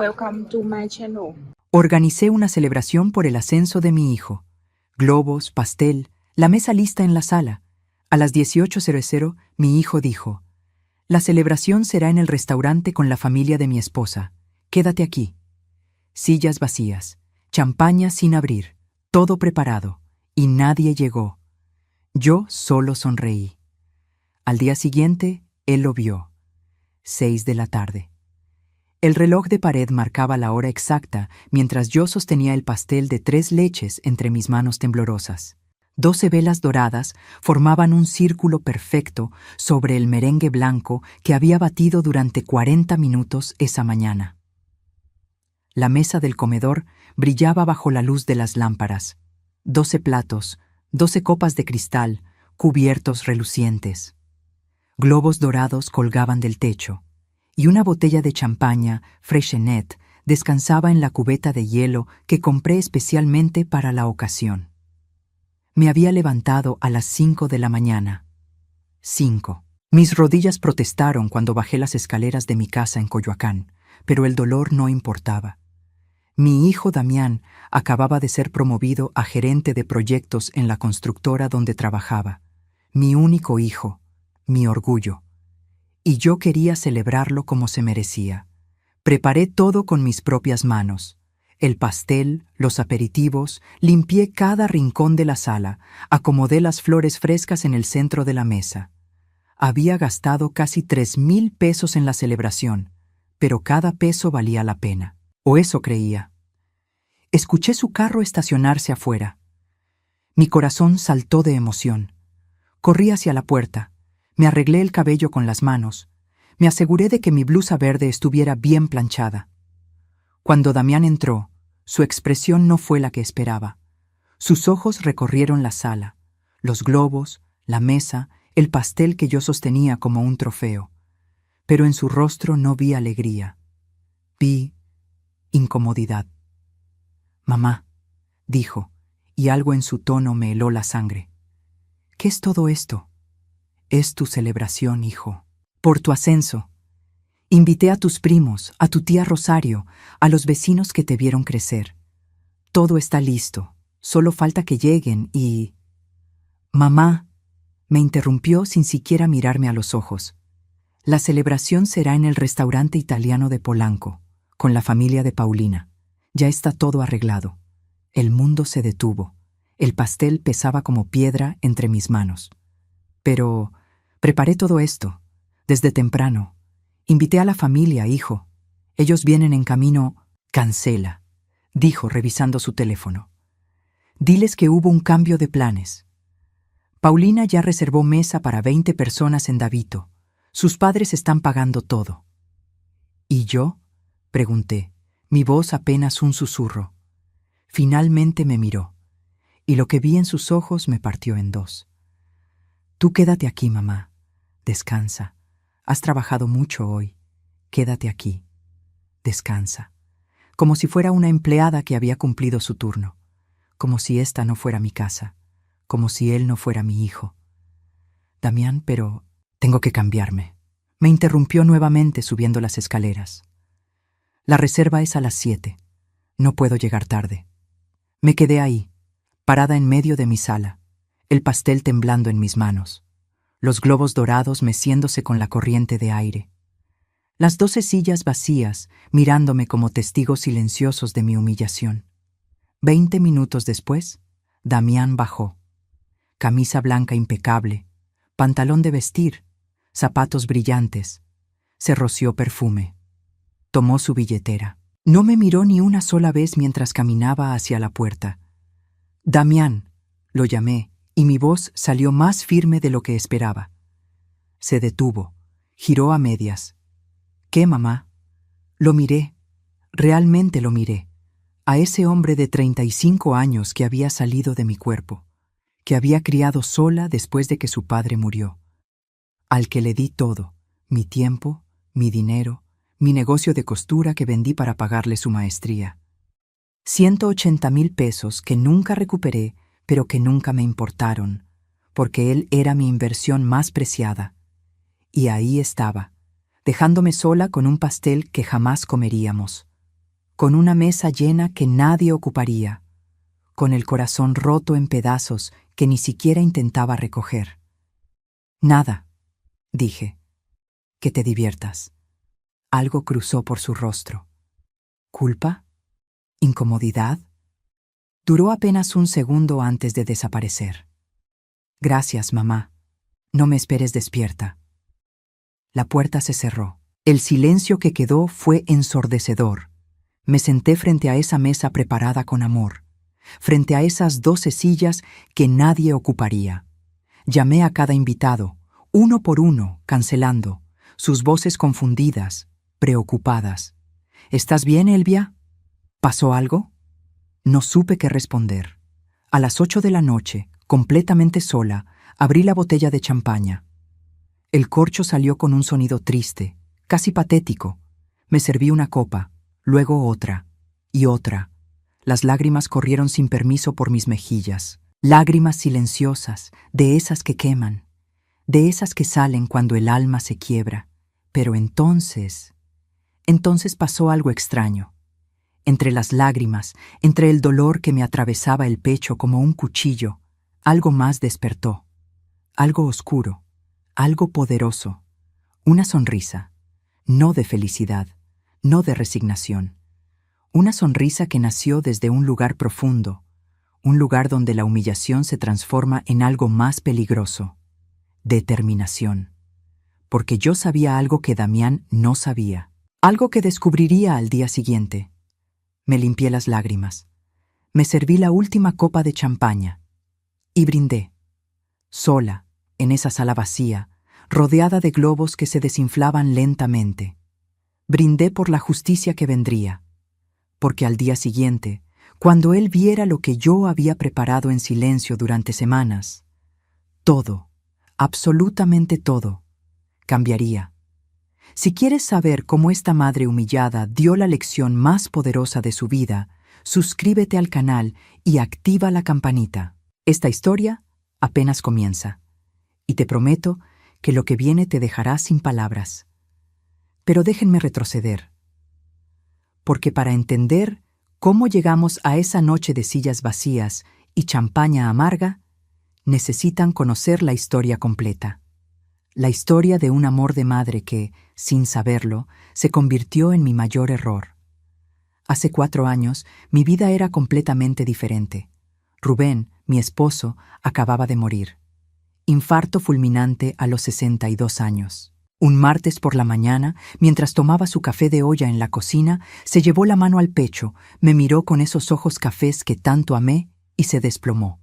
Welcome to my channel. Organicé una celebración por el ascenso de mi hijo. Globos, pastel, la mesa lista en la sala. A las 18:00, mi hijo dijo: «La celebración será en el restaurante con la familia de mi esposa. Quédate aquí». Sillas vacías, champaña sin abrir, todo preparado, y nadie llegó. Yo solo sonreí. Al día siguiente, él lo vio. 6 de la tarde. El reloj de pared marcaba la hora exacta mientras yo sostenía el pastel de 3 leches entre mis manos temblorosas. 12 velas doradas formaban un círculo perfecto sobre el merengue blanco que había batido durante 40 minutos esa mañana. La mesa del comedor brillaba bajo la luz de las lámparas. 12 platos, 12 copas de cristal, cubiertos relucientes. Globos dorados colgaban del techo, y una botella de champaña Freixenet descansaba en la cubeta de hielo que compré especialmente para la ocasión. Me había levantado a las 5 de la mañana. 5. Mis rodillas protestaron cuando bajé las escaleras de mi casa en Coyoacán, pero el dolor no importaba. Mi hijo Damián acababa de ser promovido a gerente de proyectos en la constructora donde trabajaba. Mi único hijo, mi orgullo. Y yo quería celebrarlo como se merecía. Preparé todo con mis propias manos. El pastel, los aperitivos, limpié cada rincón de la sala, acomodé las flores frescas en el centro de la mesa. Había gastado casi 3,000 pesos en la celebración, pero cada peso valía la pena. O eso creía. Escuché su carro estacionarse afuera. Mi corazón saltó de emoción. Corrí hacia la puerta. Me arreglé el cabello con las manos. Me aseguré de que mi blusa verde estuviera bien planchada. Cuando Damián entró, su expresión no fue la que esperaba. Sus ojos recorrieron la sala, los globos, la mesa, el pastel que yo sostenía como un trofeo. Pero en su rostro no vi alegría. Vi incomodidad. «Mamá», dijo, y algo en su tono me heló la sangre. «¿Qué es todo esto?» «Es tu celebración, hijo. Por tu ascenso. Invité a tus primos, a tu tía Rosario, a los vecinos que te vieron crecer. Todo está listo. Solo falta que lleguen y...» «Mamá», me interrumpió sin siquiera mirarme a los ojos. «La celebración será en el restaurante italiano de Polanco, con la familia de Paulina. Ya está todo arreglado». El mundo se detuvo. El pastel pesaba como piedra entre mis manos. «Pero preparé todo esto, desde temprano. Invité a la familia, hijo. Ellos vienen en camino». «Cancela», dijo revisando su teléfono. «Diles que hubo un cambio de planes. Paulina ya reservó mesa para 20 personas en Davito. Sus padres están pagando todo». «¿Y yo?», pregunté, mi voz apenas un susurro. Finalmente me miró, y lo que vi en sus ojos me partió en dos. «Tú quédate aquí, mamá. Descansa. Has trabajado mucho hoy. Quédate aquí. Descansa». Como si fuera una empleada que había cumplido su turno. Como si esta no fuera mi casa. Como si él no fuera mi hijo. «Damián, pero tengo que cambiarme». Me interrumpió nuevamente subiendo las escaleras. «La reserva es a las 7. No puedo llegar tarde». Me quedé ahí, parada en medio de mi sala, el pastel temblando en mis manos, los globos dorados meciéndose con la corriente de aire. Las 12 sillas vacías mirándome como testigos silenciosos de mi humillación. 20 minutos después, Damián bajó. Camisa blanca impecable, pantalón de vestir, zapatos brillantes. Se roció perfume. Tomó su billetera. No me miró ni una sola vez mientras caminaba hacia la puerta. «Damián», lo llamé, y mi voz salió más firme de lo que esperaba. Se detuvo, giró a medias. «¿Qué, mamá?» Lo miré, realmente lo miré, a ese hombre de 35 años que había salido de mi cuerpo, que había criado sola después de que su padre murió, al que le di todo, mi tiempo, mi dinero, mi negocio de costura que vendí para pagarle su maestría. 180,000 pesos que nunca recuperé, pero que nunca me importaron, porque él era mi inversión más preciada. Y ahí estaba, dejándome sola con un pastel que jamás comeríamos. con una mesa llena que nadie ocuparía, con el corazón roto en pedazos que ni siquiera intentaba recoger. Nada, dije, que te diviertas. Algo cruzó por su rostro. ¿Culpa? ¿Incomodidad? Duró apenas un segundo antes de desaparecer. Gracias, mamá. No me esperes despierta. La puerta se cerró. El silencio que quedó fue ensordecedor. Me senté frente a esa mesa preparada con amor, frente a esas 12 sillas que nadie ocuparía. Llamé a cada invitado, uno por uno, cancelando, sus voces confundidas, preocupadas. ¿Estás bien, Elvia? ¿Pasó algo? No supe qué responder. A las 8 de la noche, completamente sola, abrí la botella de champaña. El corcho salió con un sonido triste, casi patético. Me serví una copa, luego otra, y otra. Las lágrimas corrieron sin permiso por mis mejillas. Lágrimas silenciosas, de esas que queman, de esas que salen cuando el alma se quiebra. Pero entonces pasó algo extraño. Entre las lágrimas, entre el dolor que me atravesaba el pecho como un cuchillo, algo más despertó. Algo oscuro, algo poderoso. Una sonrisa, no de felicidad, no de resignación. Una sonrisa que nació desde un lugar profundo, un lugar donde la humillación se transforma en algo más peligroso. Determinación. Porque yo sabía algo que Damián no sabía, algo que descubriría al día siguiente. Me limpié las lágrimas. Me serví la última copa de champaña. Y brindé. Sola, en esa sala vacía, rodeada de globos que se desinflaban lentamente. Brindé por la justicia que vendría. Porque al día siguiente, cuando él viera lo que yo había preparado en silencio durante semanas, todo, absolutamente todo, cambiaría. Si quieres saber cómo esta madre humillada dio la lección más poderosa de su vida, suscríbete al canal y activa la campanita. Esta historia apenas comienza, y te prometo que lo que viene te dejará sin palabras. Pero déjenme retroceder, porque para entender cómo llegamos a esa noche de sillas vacías y champaña amarga, necesitan conocer la historia completa. La historia de un amor de madre que, sin saberlo, se convirtió en mi mayor error. Hace 4 años, mi vida era completamente diferente. Rubén, mi esposo, acababa de morir. Infarto fulminante a los 62 años. Un martes por la mañana, mientras tomaba su café de olla en la cocina, se llevó la mano al pecho, me miró con esos ojos cafés que tanto amé y se desplomó.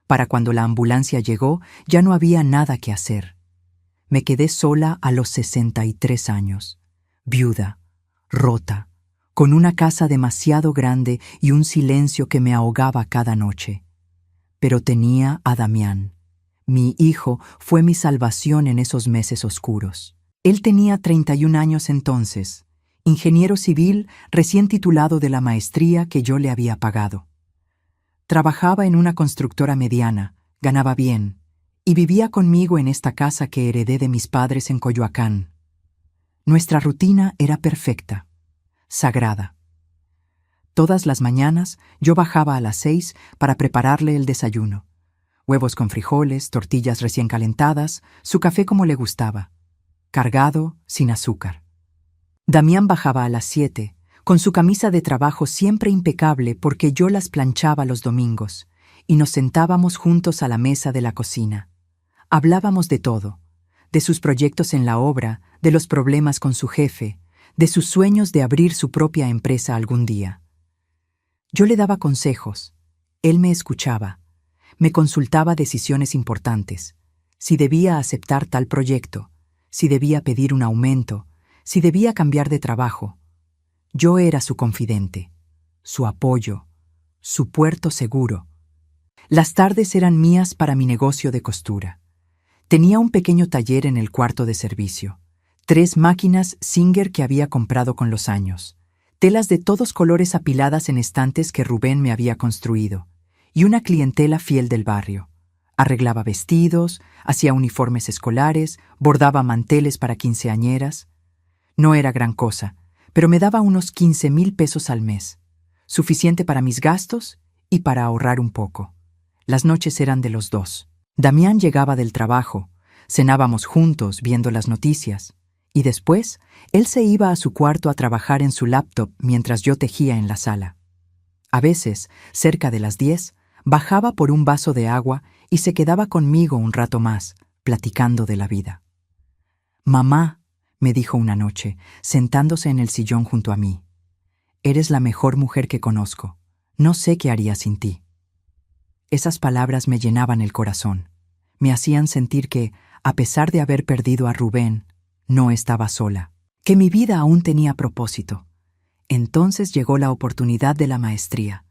Para cuando la ambulancia llegó, ya no había nada que hacer. Me quedé sola a los 63 años, viuda, rota, con una casa demasiado grande y un silencio que me ahogaba cada noche. Pero tenía a Damián. Mi hijo fue mi salvación en esos meses oscuros. Él tenía 31 años entonces, ingeniero civil recién titulado de la maestría que yo le había pagado. Trabajaba en una constructora mediana, ganaba bien, y vivía conmigo en esta casa que heredé de mis padres en Coyoacán. Nuestra rutina era perfecta, sagrada. Todas las mañanas yo bajaba a las 6 para prepararle el desayuno. Huevos con frijoles, tortillas recién calentadas, su café como le gustaba, cargado, sin azúcar. Damián bajaba a las 7, con su camisa de trabajo siempre impecable porque yo las planchaba los domingos, y nos sentábamos juntos a la mesa de la cocina. Hablábamos de todo, de sus proyectos en la obra, de los problemas con su jefe, de sus sueños de abrir su propia empresa algún día. Yo le daba consejos, él me escuchaba, me consultaba decisiones importantes, si debía aceptar tal proyecto, si debía pedir un aumento, si debía cambiar de trabajo. Yo era su confidente, su apoyo, su puerto seguro. Las tardes eran mías para mi negocio de costura. Tenía un pequeño taller en el cuarto de servicio, 3 máquinas Singer que había comprado con los años, telas de todos colores apiladas en estantes que Rubén me había construido, y una clientela fiel del barrio. Arreglaba vestidos, hacía uniformes escolares, bordaba manteles para quinceañeras. No era gran cosa, pero me daba unos 15,000 pesos al mes, suficiente para mis gastos y para ahorrar un poco. Las noches eran de los dos. Damián llegaba del trabajo, cenábamos juntos viendo las noticias, y después él se iba a su cuarto a trabajar en su laptop mientras yo tejía en la sala. A veces, cerca de las 10, bajaba por un vaso de agua y se quedaba conmigo un rato más, platicando de la vida. «Mamá», me dijo una noche, sentándose en el sillón junto a mí, «eres la mejor mujer que conozco. No sé qué haría sin ti». Esas palabras me llenaban el corazón. Me hacían sentir que, a pesar de haber perdido a Rubén, no estaba sola, que mi vida aún tenía propósito. Entonces llegó la oportunidad de la maestría.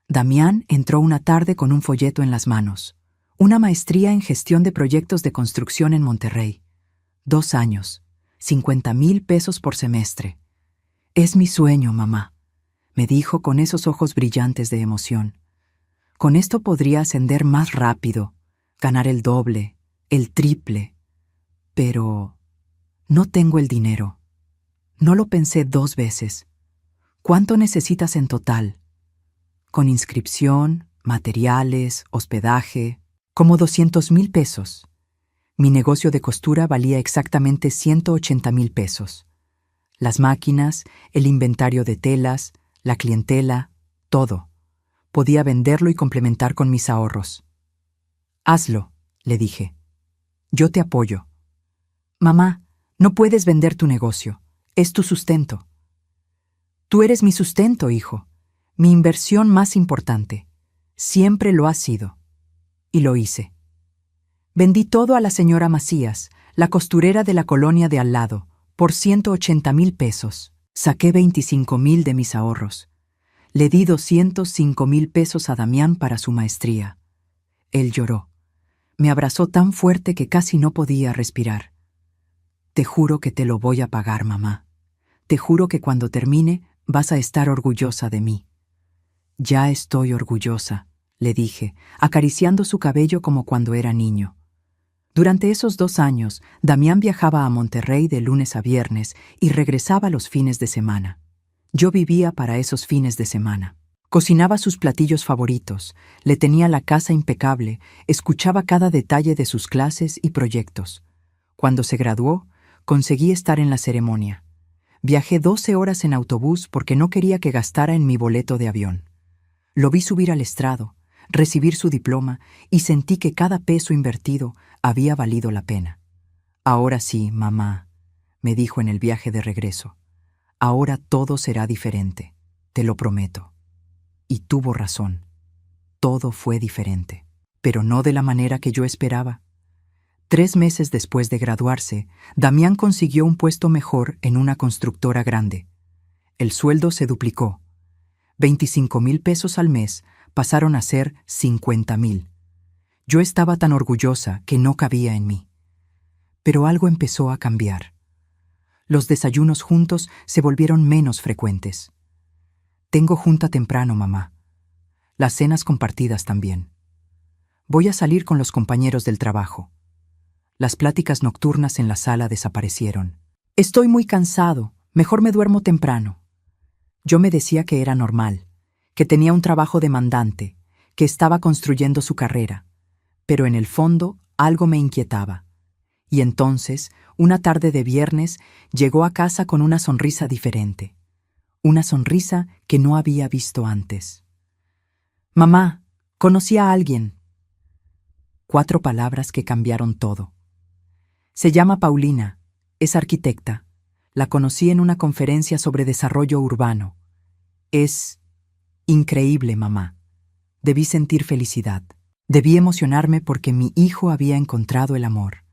Damián entró una tarde con un folleto en las manos. Una maestría en gestión de proyectos de construcción en Monterrey. 2 años, 50,000 pesos por semestre. «Es mi sueño, mamá», me dijo con esos ojos brillantes de emoción. «Con esto podría ascender más rápido, ganar el doble, el triple. Pero no tengo el dinero». No lo pensé 2 veces. «¿Cuánto necesitas en total?» «Con inscripción, materiales, hospedaje, como 200,000 pesos. Mi negocio de costura valía exactamente 180,000 pesos. Las máquinas, el inventario de telas, la clientela, todo. Podía venderlo y complementar con mis ahorros». «Hazlo», le dije. «Yo te apoyo». «Mamá, no puedes vender tu negocio. Es tu sustento». «Tú eres mi sustento, hijo. Mi inversión más importante. Siempre lo has sido». Y lo hice. Vendí todo a la señora Macías, la costurera de la colonia de al lado, por 180,000 pesos. Saqué 25,000 de mis ahorros. Le di 205,000 pesos a Damián para su maestría. Él lloró. Me abrazó tan fuerte que casi no podía respirar. «Te juro que te lo voy a pagar, mamá. Te juro que cuando termine vas a estar orgullosa de mí». «Ya estoy orgullosa», le dije, acariciando su cabello como cuando era niño. Durante esos 2 años, Damián viajaba a Monterrey de lunes a viernes y regresaba los fines de semana. Yo vivía para esos fines de semana. Cocinaba sus platillos favoritos, le tenía la casa impecable, escuchaba cada detalle de sus clases y proyectos. Cuando se graduó, conseguí estar en la ceremonia. Viajé 12 horas en autobús porque no quería que gastara en mi boleto de avión. Lo vi subir al estrado, recibir su diploma y sentí que cada peso invertido había valido la pena. «Ahora sí, mamá», me dijo en el viaje de regreso. «Ahora todo será diferente, te lo prometo». Y tuvo razón. Todo fue diferente, pero no de la manera que yo esperaba. 3 meses después de graduarse, Damián consiguió un puesto mejor en una constructora grande. El sueldo se duplicó. 25,000 pesos al mes pasaron a ser 50,000. Yo estaba tan orgullosa que no cabía en mí. Pero algo empezó a cambiar. Los desayunos juntos se volvieron menos frecuentes. «Tengo junta temprano, mamá. Las cenas compartidas también. Voy a salir con los compañeros del trabajo». Las pláticas nocturnas en la sala desaparecieron. «Estoy muy cansado, mejor me duermo temprano». Yo me decía que era normal, que tenía un trabajo demandante, que estaba construyendo su carrera, pero en el fondo algo me inquietaba. Y entonces, una tarde de viernes, llegó a casa con una sonrisa diferente, una sonrisa que no había visto antes. «Mamá, conocí a alguien». 4 palabras que cambiaron todo. «Se llama Paulina, es arquitecta. La conocí en una conferencia sobre desarrollo urbano. Es increíble, mamá. Debí sentir felicidad. Debí emocionarme porque mi hijo había encontrado el amor.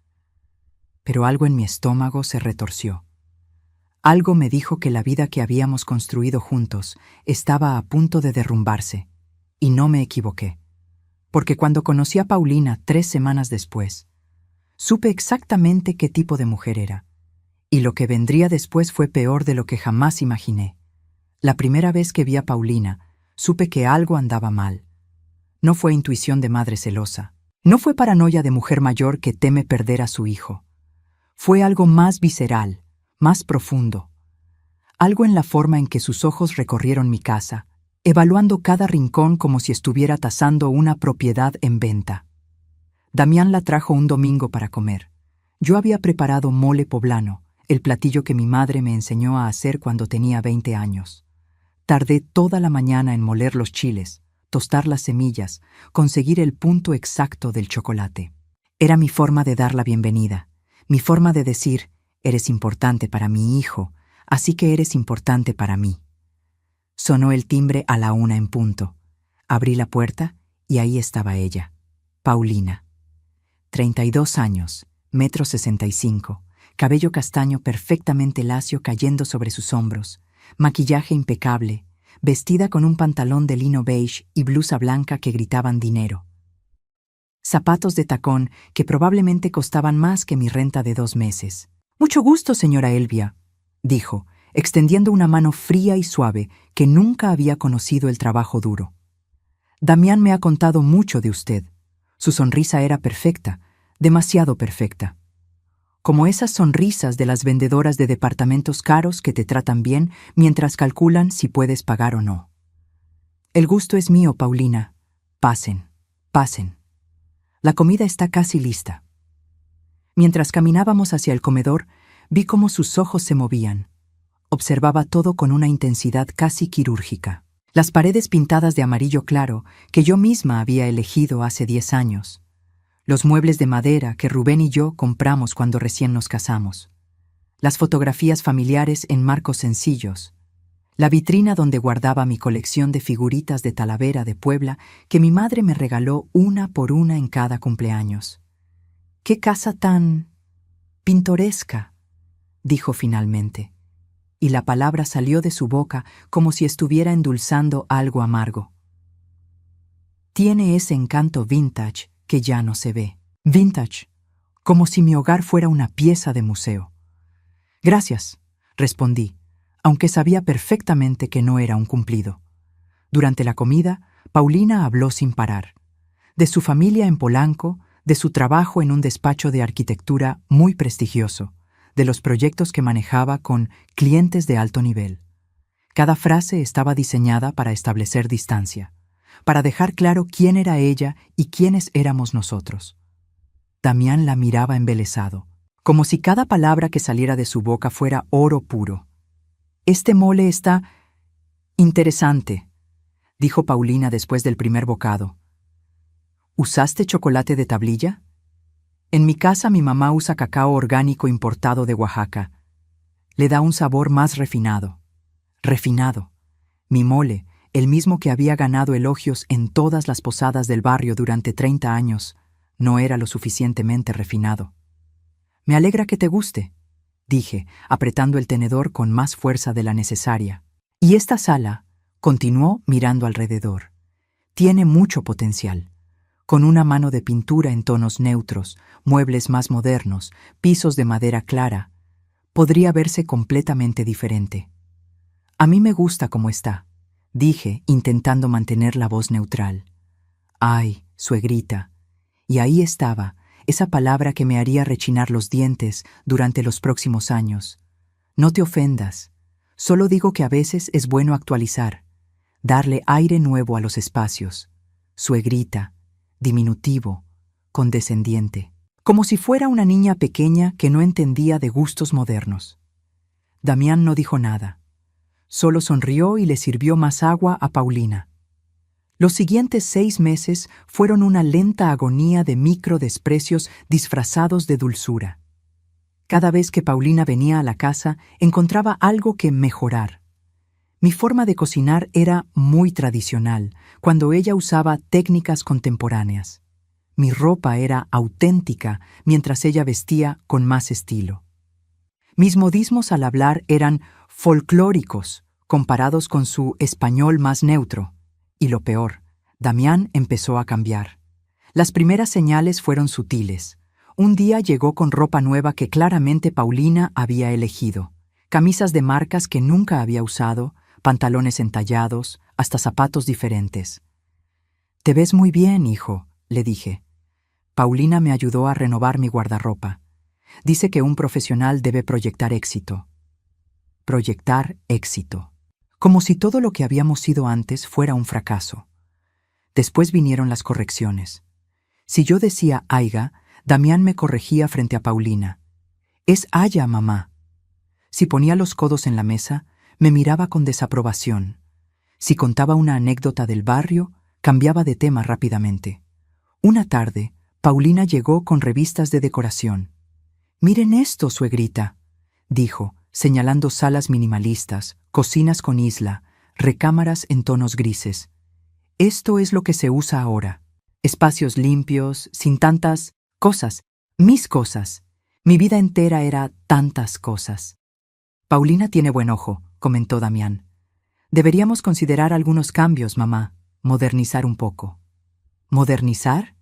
Pero algo en mi estómago se retorció. Algo me dijo que la vida que habíamos construido juntos estaba a punto de derrumbarse, y no me equivoqué. Porque cuando conocí a Paulina 3 semanas después, supe exactamente qué tipo de mujer era, y lo que vendría después fue peor de lo que jamás imaginé. La primera vez que vi a Paulina, supe que algo andaba mal. No fue intuición de madre celosa, no fue paranoia de mujer mayor que teme perder a su hijo. Fue algo más visceral, más profundo. Algo en la forma en que sus ojos recorrieron mi casa, evaluando cada rincón como si estuviera tasando una propiedad en venta. Damián la trajo un domingo para comer. Yo había preparado mole poblano, el platillo que mi madre me enseñó a hacer cuando tenía 20 años. Tardé toda la mañana en moler los chiles, tostar las semillas, conseguir el punto exacto del chocolate. Era mi forma de dar la bienvenida, mi forma de decir, eres importante para mi hijo, así que eres importante para mí. Sonó el timbre a la 1 en punto. Abrí la puerta y ahí estaba ella, Paulina. 32 años, 1,65 m, cabello castaño perfectamente lacio cayendo sobre sus hombros, maquillaje impecable, vestida con un pantalón de lino beige y blusa blanca que gritaban dinero. Zapatos de tacón que probablemente costaban más que mi renta de 2 meses. «Mucho gusto, señora Elvia», dijo, extendiendo una mano fría y suave que nunca había conocido el trabajo duro. «Damián me ha contado mucho de usted. Su sonrisa era perfecta, demasiado perfecta. Como esas sonrisas de las vendedoras de departamentos caros que te tratan bien mientras calculan si puedes pagar o no. El gusto es mío, Paulina. Pasen, pasen. La comida está casi lista». Mientras caminábamos hacia el comedor, vi cómo sus ojos se movían. Observaba todo con una intensidad casi quirúrgica. Las paredes pintadas de amarillo claro que yo misma había elegido hace 10 años. Los muebles de madera que Rubén y yo compramos cuando recién nos casamos. Las fotografías familiares en marcos sencillos. La vitrina donde guardaba mi colección de figuritas de Talavera de Puebla que mi madre me regaló una por una en cada cumpleaños. «¡Qué casa tan pintoresca!», dijo finalmente, y la palabra salió de su boca como si estuviera endulzando algo amargo. «Tiene ese encanto vintage que ya no se ve. Vintage, como si mi hogar fuera una pieza de museo». «Gracias», respondí, aunque sabía perfectamente que no era un cumplido. Durante la comida, Paulina habló sin parar. De su familia en Polanco, de su trabajo en un despacho de arquitectura muy prestigioso, de los proyectos que manejaba con clientes de alto nivel. Cada frase estaba diseñada para establecer distancia, para dejar claro quién era ella y quiénes éramos nosotros. Damián la miraba embelesado, como si cada palabra que saliera de su boca fuera oro puro. «Este mole está interesante», dijo Paulina después del primer bocado. «¿Usaste chocolate de tablilla? En mi casa mi mamá usa cacao orgánico importado de Oaxaca. Le da un sabor más refinado. Refinado. Mi mole, el mismo que había ganado elogios en todas las posadas del barrio durante 30 años, no era lo suficientemente refinado». «Me alegra que te guste», dije, apretando el tenedor con más fuerza de la necesaria. «Y esta sala», continuó mirando alrededor, «tiene mucho potencial. Con una mano de pintura en tonos neutros, muebles más modernos, pisos de madera clara, podría verse completamente diferente. A mí me gusta como está», dije, intentando mantener la voz neutral. «Ay, suegrita». Y ahí estaba, esa palabra que me haría rechinar los dientes durante los próximos años. «No te ofendas. Solo digo que a veces es bueno actualizar, darle aire nuevo a los espacios. Suegrita, diminutivo, condescendiente, como si fuera una niña pequeña que no entendía de gustos modernos». Damián no dijo nada. Solo sonrió y le sirvió más agua a Paulina. Los siguientes 6 meses fueron una lenta agonía de microdesprecios disfrazados de dulzura. Cada vez que Paulina venía a la casa, encontraba algo que mejorar. Mi forma de cocinar era muy tradicional, cuando ella usaba técnicas contemporáneas. Mi ropa era auténtica, mientras ella vestía con más estilo. Mis modismos al hablar eran folclóricos, comparados con su español más neutro. Y lo peor, Damián empezó a cambiar. Las primeras señales fueron sutiles. Un día llegó con ropa nueva que claramente Paulina había elegido. Camisas de marcas que nunca había usado, pantalones entallados, hasta zapatos diferentes. «Te ves muy bien, hijo», le dije. Paulina me ayudó a renovar mi guardarropa. Dice que un profesional debe proyectar éxito. proyectar éxito. Como si todo lo que habíamos sido antes fuera un fracaso. Después vinieron las correcciones. Si yo decía Aiga, Damián me corregía frente a Paulina. Es Aya, mamá. Si ponía los codos en la mesa, me miraba con desaprobación. Si contaba una anécdota del barrio, cambiaba de tema rápidamente. Una tarde, Paulina llegó con revistas de decoración. «Miren esto, suegrita», dijo, señalando salas minimalistas, cocinas con isla, recámaras en tonos grises. «Esto es lo que se usa ahora. Espacios limpios, sin tantas cosas. Mis cosas. Mi vida entera era tantas cosas». «Paulina tiene buen ojo», comentó Damián. «Deberíamos considerar algunos cambios, mamá. Modernizar un poco». ¿Modernizar?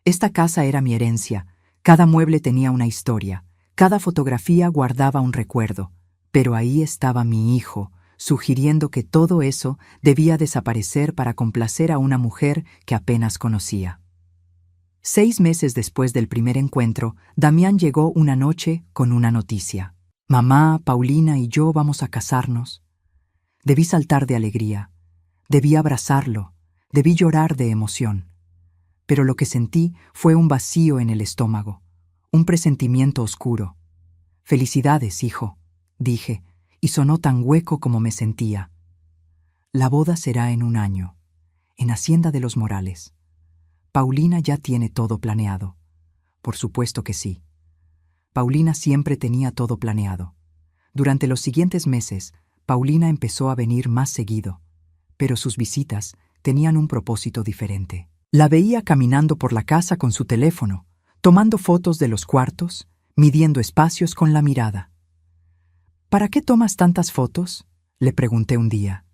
Esta casa era mi herencia. Cada mueble tenía una historia. Cada fotografía guardaba un recuerdo. Pero ahí estaba mi hijo, sugiriendo que todo eso debía desaparecer para complacer a una mujer que apenas conocía. 6 meses después del primer encuentro, Damián llegó una noche con una noticia. «Mamá, Paulina y yo vamos a casarnos». Debí saltar de alegría. Debí abrazarlo. Debí llorar de emoción. Pero lo que sentí fue un vacío en el estómago, un presentimiento oscuro. «Felicidades, hijo», dije, y sonó tan hueco como me sentía. «La boda será en un año, en Hacienda de los Morales. Paulina ya tiene todo planeado». Por supuesto que sí. Paulina siempre tenía todo planeado. Durante los siguientes meses, Paulina empezó a venir más seguido, pero sus visitas tenían un propósito diferente. La veía caminando por la casa con su teléfono, tomando fotos de los cuartos, midiendo espacios con la mirada. «¿Para qué tomas tantas fotos?», le pregunté un día.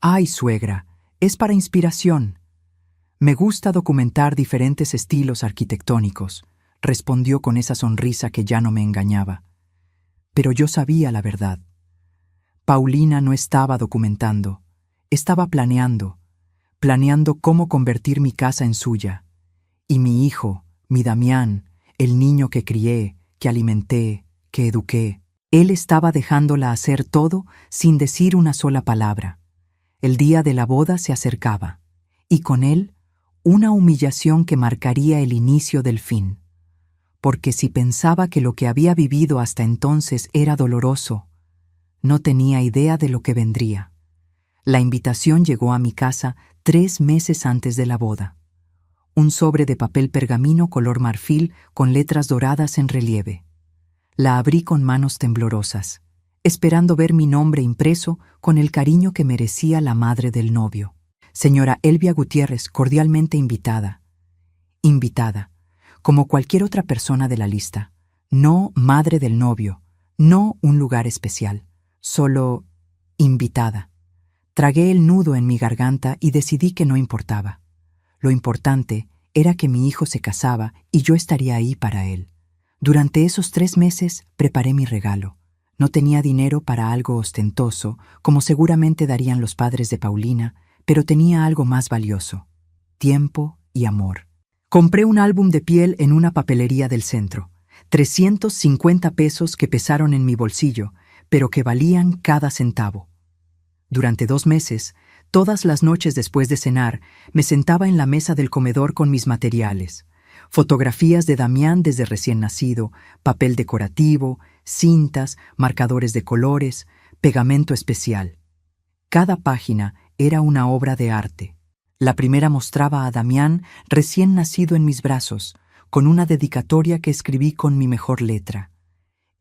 «Ay, suegra, es para inspiración. Me gusta documentar diferentes estilos arquitectónicos», respondió con esa sonrisa que ya no me engañaba. Pero yo sabía la verdad. Paulina no estaba documentando, estaba planeando cómo convertir mi casa en suya. Y mi hijo, mi Damián, el niño que crié, que alimenté, que eduqué, él estaba dejándola hacer todo sin decir una sola palabra. El día de la boda se acercaba, y con él, una humillación que marcaría el inicio del fin. Porque si pensaba que lo que había vivido hasta entonces era doloroso, no tenía idea de lo que vendría. La invitación llegó a mi casa 3 meses antes de la boda. Un sobre de papel pergamino color marfil con letras doradas en relieve. La abrí con manos temblorosas, esperando ver mi nombre impreso con el cariño que merecía la madre del novio. «Señora Elvia Gutiérrez, cordialmente invitada». Invitada, como cualquier otra persona de la lista. No madre del novio, no un lugar especial, solo invitada. Tragué el nudo en mi garganta y decidí que no importaba. Lo importante era que mi hijo se casaba y yo estaría ahí para él. Durante esos 3 meses preparé mi regalo. No tenía dinero para algo ostentoso, como seguramente darían los padres de Paulina, pero tenía algo más valioso: tiempo y amor. Compré un álbum de piel en una papelería del centro. 350 pesos que pesaron en mi bolsillo, pero que valían cada centavo. Durante 2 meses, todas las noches después de cenar, me sentaba en la mesa del comedor con mis materiales. Fotografías de Damián desde recién nacido, papel decorativo, cintas, marcadores de colores, pegamento especial. Cada página era una obra de arte. La primera mostraba a Damián recién nacido en mis brazos, con una dedicatoria que escribí con mi mejor letra.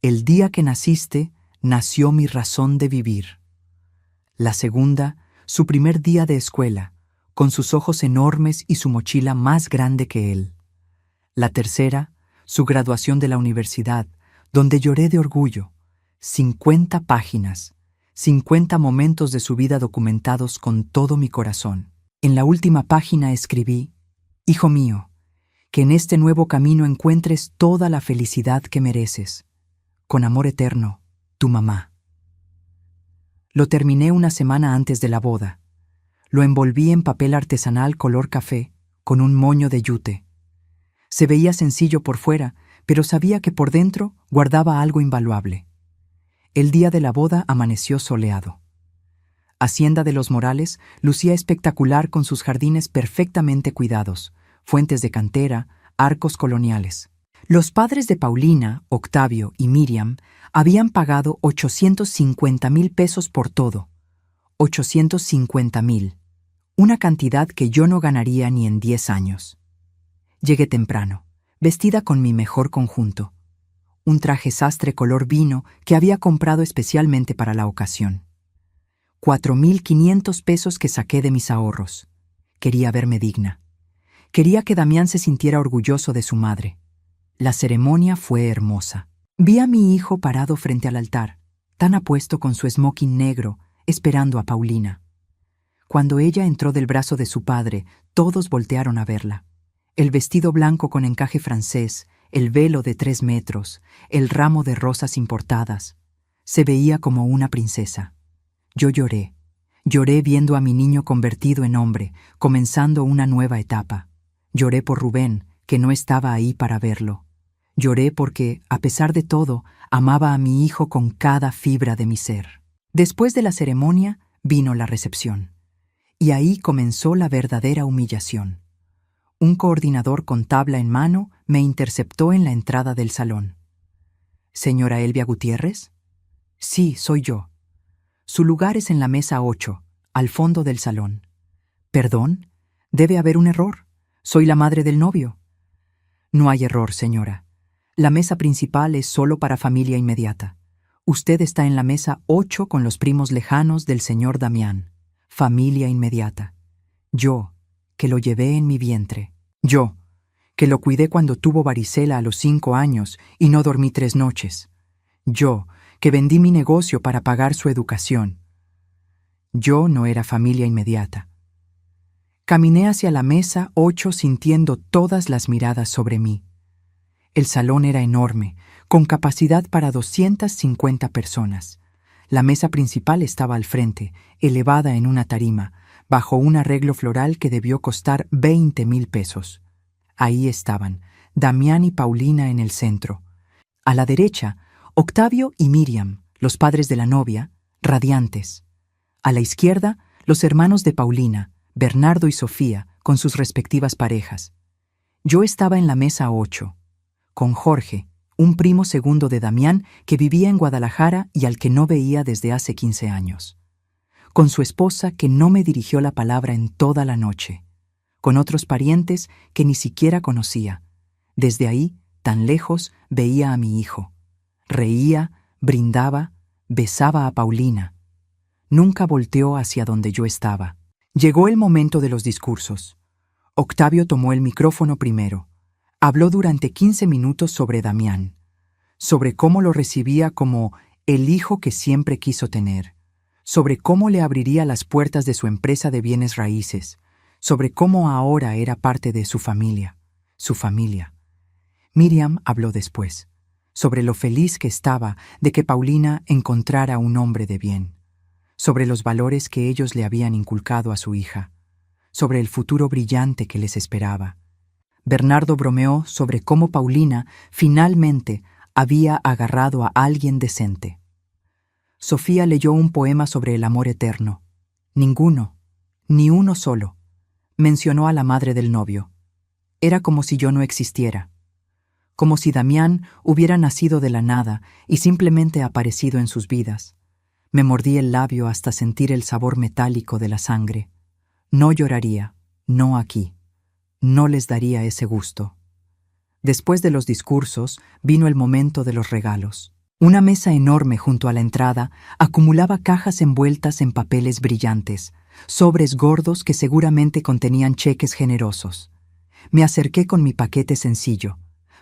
«El día que naciste, nació mi razón de vivir». La segunda, su primer día de escuela, con sus ojos enormes y su mochila más grande que él. La tercera, su graduación de la universidad, donde lloré de orgullo. 50 páginas, 50 momentos de su vida documentados con todo mi corazón. En la última página escribí: «Hijo mío, que en este nuevo camino encuentres toda la felicidad que mereces. Con amor eterno, tu mamá». Lo terminé una semana antes de la boda. Lo envolví en papel artesanal color café, con un moño de yute. Se veía sencillo por fuera, pero sabía que por dentro guardaba algo invaluable. El día de la boda amaneció soleado. Hacienda de los Morales lucía espectacular con sus jardines perfectamente cuidados, fuentes de cantera, arcos coloniales. Los padres de Paulina, Octavio y Miriam habían pagado 850,000 pesos por todo. 850,000. Una cantidad que yo no ganaría ni en 10 años. Llegué temprano, vestida con mi mejor conjunto. Un traje sastre color vino que había comprado especialmente para la ocasión. 4,500 pesos que saqué de mis ahorros. Quería verme digna. Quería que Damián se sintiera orgulloso de su madre. La ceremonia fue hermosa. Vi a mi hijo parado frente al altar, tan apuesto con su smoking negro, esperando a Paulina. Cuando ella entró del brazo de su padre, todos voltearon a verla. El vestido blanco con encaje francés, el velo de 3 metros, el ramo de rosas importadas. Se veía como una princesa. Yo lloré. Lloré viendo a mi niño convertido en hombre, comenzando una nueva etapa. Lloré por Rubén, que no estaba ahí para verlo. Lloré porque, a pesar de todo, amaba a mi hijo con cada fibra de mi ser. Después de la ceremonia, vino la recepción. Y ahí comenzó la verdadera humillación. Un coordinador con tabla en mano me interceptó en la entrada del salón. ¿Señora Elvia Gutiérrez? Sí, soy yo. Su lugar es en la mesa 8, al fondo del salón. ¿Perdón? Debe haber un error. Soy la madre del novio. No hay error, señora. La mesa principal es solo para familia inmediata. Usted está en la mesa 8 con los primos lejanos del señor Damián. Familia inmediata. Yo, que lo llevé en mi vientre. Yo, que lo cuidé cuando tuvo varicela a los 5 años y no dormí 3 noches. Yo, que vendí mi negocio para pagar su educación. Yo no era familia inmediata. Caminé hacia la mesa 8 sintiendo todas las miradas sobre mí. El salón era enorme, con capacidad para 250 personas. La mesa principal estaba al frente, elevada en una tarima, bajo un arreglo floral que debió costar 20,000 pesos. Ahí estaban, Damián y Paulina en el centro. A la derecha, Octavio y Miriam, los padres de la novia, radiantes. A la izquierda, los hermanos de Paulina, Bernardo y Sofía, con sus respectivas parejas. Yo estaba en la mesa 8, con Jorge, un primo segundo de Damián que vivía en Guadalajara y al que no veía desde hace 15 años. Con su esposa que no me dirigió la palabra en toda la noche. Con otros parientes que ni siquiera conocía. Desde ahí, tan lejos, veía a mi hijo. Reía, brindaba, besaba a Paulina. Nunca volteó hacia donde yo estaba. Llegó el momento de los discursos. Octavio tomó el micrófono primero. Habló durante 15 minutos sobre Damián, sobre cómo lo recibía como el hijo que siempre quiso tener, sobre cómo le abriría las puertas de su empresa de bienes raíces, sobre cómo ahora era parte de su familia. Miriam habló después, sobre lo feliz que estaba de que Paulina encontrara un hombre de bien, sobre los valores que ellos le habían inculcado a su hija, sobre el futuro brillante que les esperaba. Bernardo bromeó sobre cómo Paulina finalmente había agarrado a alguien decente. Sofía leyó un poema sobre el amor eterno. Ninguno, ni uno solo, mencionó a la madre del novio. Era como si yo no existiera, como si Damián hubiera nacido de la nada y simplemente aparecido en sus vidas. Me mordí el labio hasta sentir el sabor metálico de la sangre. No lloraría, no aquí. No les daría ese gusto. Después de los discursos, vino el momento de los regalos. Una mesa enorme junto a la entrada acumulaba cajas envueltas en papeles brillantes, sobres gordos que seguramente contenían cheques generosos. Me acerqué con mi paquete sencillo.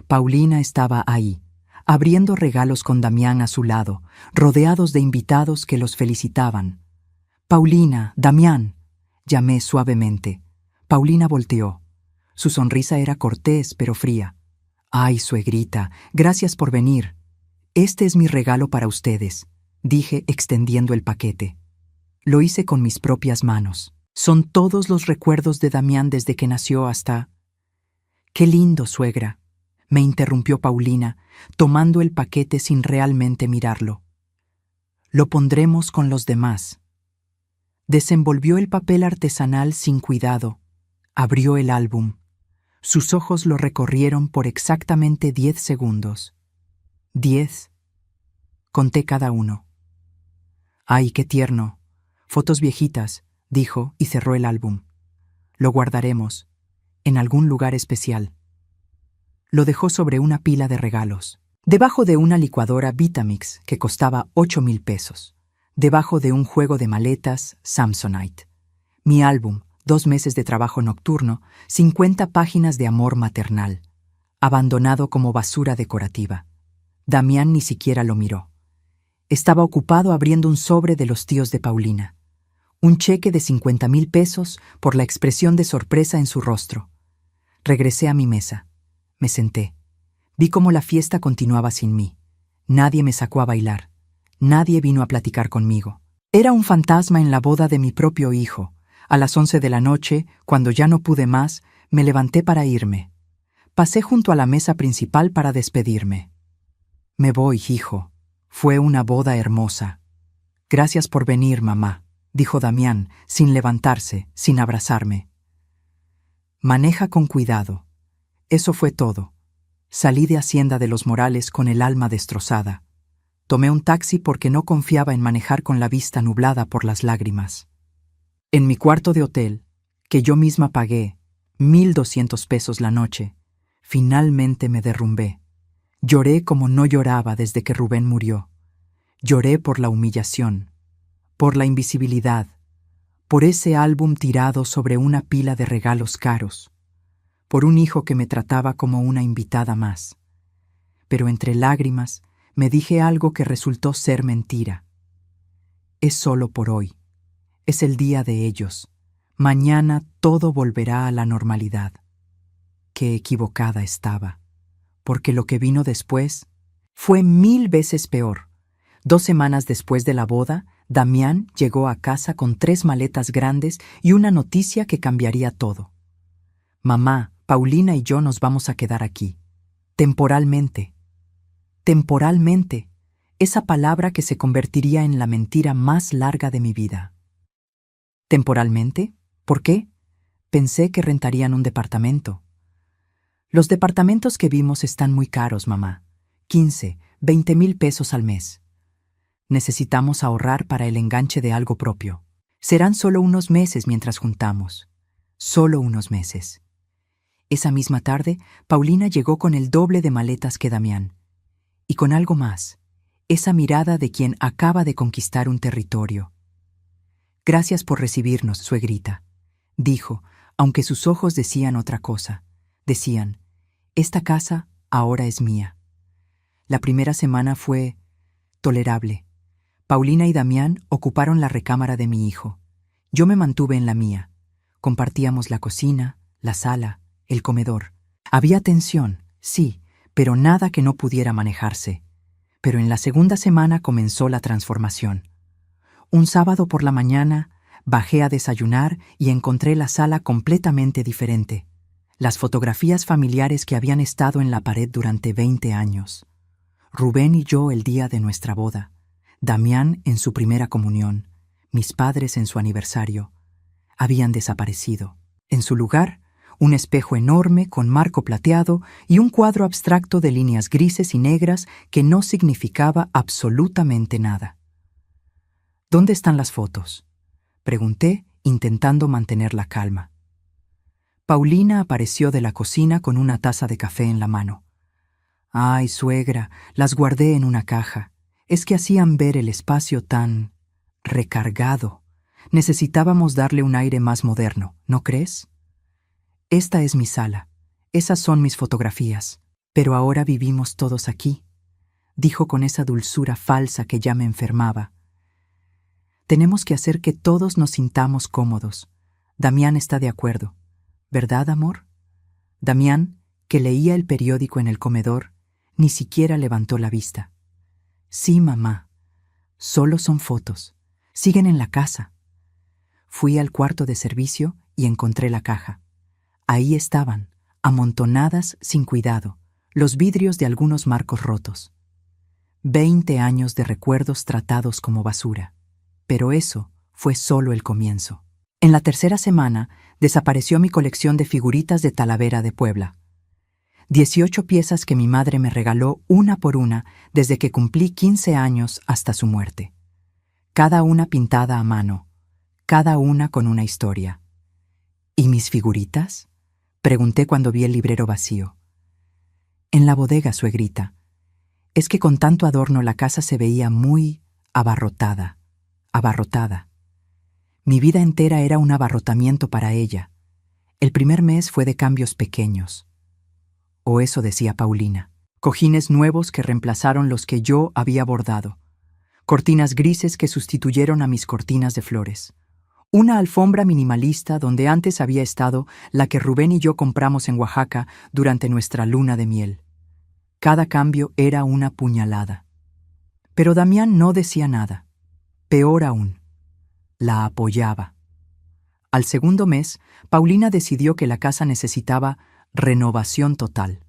Paulina estaba ahí, abriendo regalos con Damián a su lado, rodeados de invitados que los felicitaban. «Paulina, Damián», llamé suavemente. Paulina volteó. Su sonrisa era cortés pero fría. «Ay, suegrita, gracias por venir. Este es mi regalo para ustedes», dije extendiendo el paquete. Lo hice con mis propias manos. Son todos los recuerdos de Damián desde que nació hasta... «Qué lindo, suegra», me interrumpió Paulina, tomando el paquete sin realmente mirarlo. Lo pondremos con los demás. Desenvolvió el papel artesanal sin cuidado. Abrió el álbum. Sus ojos lo recorrieron por exactamente 10 segundos. 10. Conté cada uno. ¡Ay, qué tierno! Fotos viejitas, dijo y cerró el álbum. Lo guardaremos, en algún lugar especial. Lo dejó sobre una pila de regalos. Debajo de una licuadora Vitamix que costaba 8,000 pesos. Debajo de un juego de maletas Samsonite. Mi álbum, 2 meses de trabajo nocturno, 50 páginas de amor maternal. Abandonado como basura decorativa. Damián ni siquiera lo miró. Estaba ocupado abriendo un sobre de los tíos de Paulina. Un cheque de 50,000 pesos por la expresión de sorpresa en su rostro. Regresé a mi mesa. Me senté. Vi cómo la fiesta continuaba sin mí. Nadie me sacó a bailar. Nadie vino a platicar conmigo. Era un fantasma en la boda de mi propio hijo. A las 11 de la noche, cuando ya no pude más, me levanté para irme. Pasé junto a la mesa principal para despedirme. Me voy, hijo. Fue una boda hermosa. Gracias por venir, mamá, dijo Damián, sin levantarse, sin abrazarme. Maneja con cuidado. Eso fue todo. Salí de Hacienda de los Morales con el alma destrozada. Tomé un taxi porque no confiaba en manejar con la vista nublada por las lágrimas. En mi cuarto de hotel, que yo misma pagué, 1,200 pesos la noche, finalmente me derrumbé. Lloré como no lloraba desde que Rubén murió. Lloré por la humillación, por la invisibilidad, por ese álbum tirado sobre una pila de regalos caros, por un hijo que me trataba como una invitada más. Pero entre lágrimas me dije algo que resultó ser mentira. Es solo por hoy. Es el día de ellos. Mañana todo volverá a la normalidad. Qué equivocada estaba, porque lo que vino después fue 1000 veces peor. 2 semanas después de la boda, Damián llegó a casa con 3 maletas grandes y una noticia que cambiaría todo. Mamá, Paulina y yo nos vamos a quedar aquí. Temporalmente. Temporalmente. Esa palabra que se convertiría en la mentira más larga de mi vida. ¿Temporalmente? ¿Por qué? Pensé que rentarían un departamento. Los departamentos que vimos están muy caros, mamá. 15, 20,000 pesos al mes. Necesitamos ahorrar para el enganche de algo propio. Serán solo unos meses mientras juntamos. Solo unos meses. Esa misma tarde, Paulina llegó con el doble de maletas que Damián. Y con algo más. Esa mirada de quien acaba de conquistar un territorio. Gracias por recibirnos, suegrita, dijo, aunque sus ojos decían otra cosa. Decían, esta casa ahora es mía. La primera semana fue tolerable. Paulina y Damián ocuparon la recámara de mi hijo. Yo me mantuve en la mía. Compartíamos la cocina, la sala, el comedor. Había tensión, sí, pero nada que no pudiera manejarse. Pero en la segunda semana comenzó la transformación. Un sábado por la mañana bajé a desayunar y encontré la sala completamente diferente. Las fotografías familiares que habían estado en la pared durante 20 años. Rubén y yo el día de nuestra boda. Damián en su primera comunión. Mis padres en su aniversario. Habían desaparecido. En su lugar, un espejo enorme con marco plateado y un cuadro abstracto de líneas grises y negras que no significaba absolutamente nada. ¿Dónde están las fotos?, pregunté, intentando mantener la calma. Paulina apareció de la cocina con una taza de café en la mano. «Ay, suegra, las guardé en una caja. Es que hacían ver el espacio tan recargado. Necesitábamos darle un aire más moderno, ¿no crees? Esta es mi sala. Esas son mis fotografías. Pero ahora vivimos todos aquí», dijo con esa dulzura falsa que ya me enfermaba. Tenemos que hacer que todos nos sintamos cómodos. Damián está de acuerdo. ¿Verdad, amor? Damián, que leía el periódico en el comedor, ni siquiera levantó la vista. Sí, mamá. Solo son fotos. Siguen en la casa. Fui al cuarto de servicio y encontré la caja. Ahí estaban, amontonadas sin cuidado, los vidrios de algunos marcos rotos. 20 años de recuerdos tratados como basura. Pero eso fue solo el comienzo. En la tercera semana, desapareció mi colección de figuritas de Talavera de Puebla. 18 piezas que mi madre me regaló una por una desde que cumplí 15 años hasta su muerte. Cada una pintada a mano, cada una con una historia. ¿Y mis figuritas?, pregunté cuando vi el librero vacío. En la bodega, suegrita. Es que con tanto adorno la casa se veía muy abarrotada. Mi vida entera era un abarrotamiento para ella. El primer mes fue de cambios pequeños. O eso decía Paulina. Cojines nuevos que reemplazaron los que yo había bordado. Cortinas grises que sustituyeron a mis cortinas de flores. Una alfombra minimalista donde antes había estado la que Rubén y yo compramos en Oaxaca durante nuestra luna de miel. Cada cambio era una puñalada. Pero Damián no decía nada. Peor aún, la apoyaba. Al segundo mes, Paulina decidió que la casa necesitaba renovación total.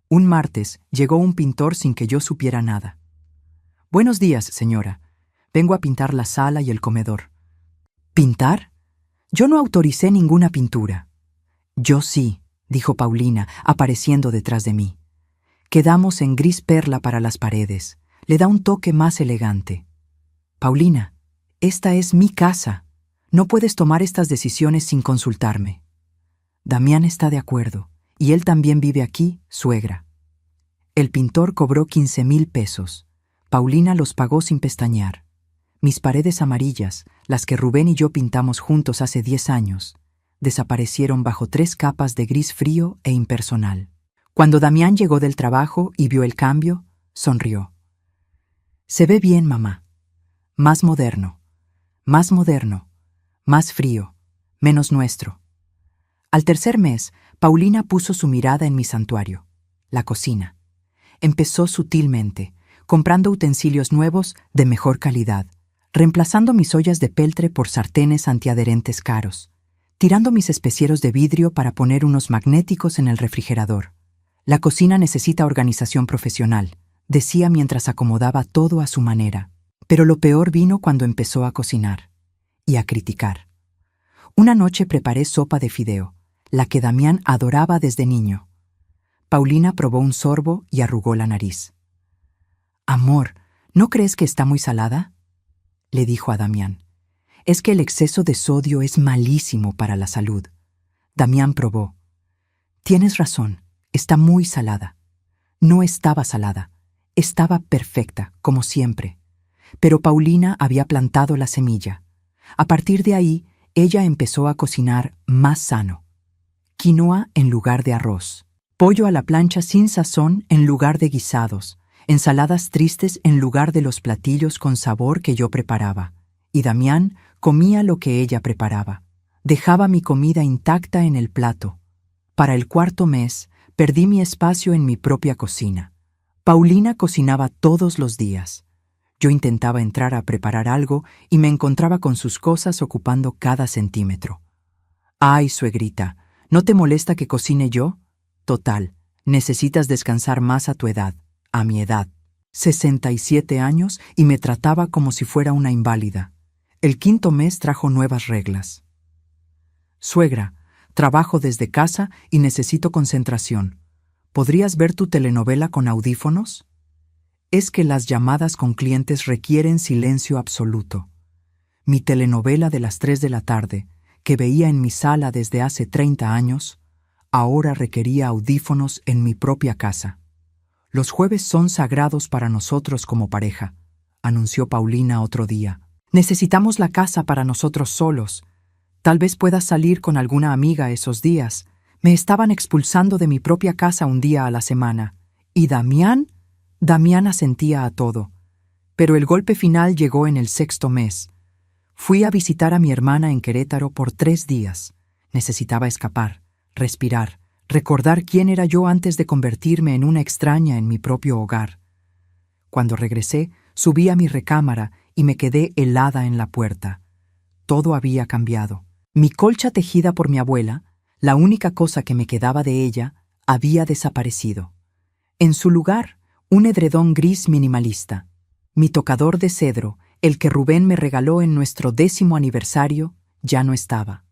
Un martes llegó un pintor sin que yo supiera nada. «Buenos días, señora. Vengo a pintar la sala y el comedor». «¿Pintar? Yo no autoricé ninguna pintura». «Yo sí», dijo Paulina, apareciendo detrás de mí. «Quedamos en gris perla para las paredes. Le da un toque más elegante». «Paulina, esta es mi casa. No puedes tomar estas decisiones sin consultarme». «Damián está de acuerdo, y él también vive aquí, suegra». El pintor cobró 15,000 pesos. Paulina los pagó sin pestañear. Mis paredes amarillas, las que Rubén y yo pintamos juntos hace 10 años, desaparecieron bajo 3 capas de gris frío e impersonal. Cuando Damián llegó del trabajo y vio el cambio, sonrió. «Se ve bien, mamá. Más moderno, más frío, menos nuestro». Al tercer mes, Paulina puso su mirada en mi santuario, la cocina. Empezó sutilmente, comprando utensilios nuevos de mejor calidad, reemplazando mis ollas de peltre por sartenes antiadherentes caros, tirando mis especieros de vidrio para poner unos magnéticos en el refrigerador. «La cocina necesita organización profesional», decía mientras acomodaba todo a su manera. Pero lo peor vino cuando empezó a cocinar y a criticar. Una noche preparé sopa de fideo, la que Damián adoraba desde niño. Paulina probó un sorbo y arrugó la nariz. «Amor, ¿no crees que está muy salada?», le dijo a Damián. «Es que el exceso de sodio es malísimo para la salud». Damián probó. «Tienes razón, está muy salada». No estaba salada, estaba perfecta, como siempre. Pero Paulina había plantado la semilla. A partir de ahí, ella empezó a cocinar más sano. Quinoa en lugar de arroz, pollo a la plancha sin sazón en lugar de guisados, ensaladas tristes en lugar de los platillos con sabor que yo preparaba. Y Damián comía lo que ella preparaba. Dejaba mi comida intacta en el plato. Para el cuarto mes, perdí mi espacio en mi propia cocina. Paulina cocinaba todos los días. Yo intentaba entrar a preparar algo y me encontraba con sus cosas ocupando cada centímetro. «Ay, suegrita, ¿no te molesta que cocine yo? Total, necesitas descansar más a tu edad, a mi edad». 67 años y me trataba como si fuera una inválida. El quinto mes trajo nuevas reglas. «Suegra, trabajo desde casa y necesito concentración. ¿Podrías ver tu telenovela con audífonos? Es que las llamadas con clientes requieren silencio absoluto. Mi telenovela de las 3 de la tarde, que veía en mi sala desde hace 30 años, ahora requería audífonos en mi propia casa. Los jueves son sagrados para nosotros como pareja», anunció Paulina otro día. «Necesitamos la casa para nosotros solos. Tal vez puedas salir con alguna amiga esos días. Me estaban expulsando de mi propia casa un día a la semana. ¿Y Damián?» Damián asentía a todo. Pero el golpe final llegó en el 6.º mes. Fui a visitar a mi hermana en Querétaro por 3 días. Necesitaba escapar, respirar, recordar quién era yo antes de convertirme en una extraña en mi propio hogar. Cuando regresé, subí a mi recámara y me quedé helada en la puerta. Todo había cambiado. Mi colcha tejida por mi abuela, la única cosa que me quedaba de ella, había desaparecido. En su lugar, Un edredón gris minimalista. Mi tocador de cedro, el que Rubén me regaló en nuestro 10º aniversario, ya no estaba.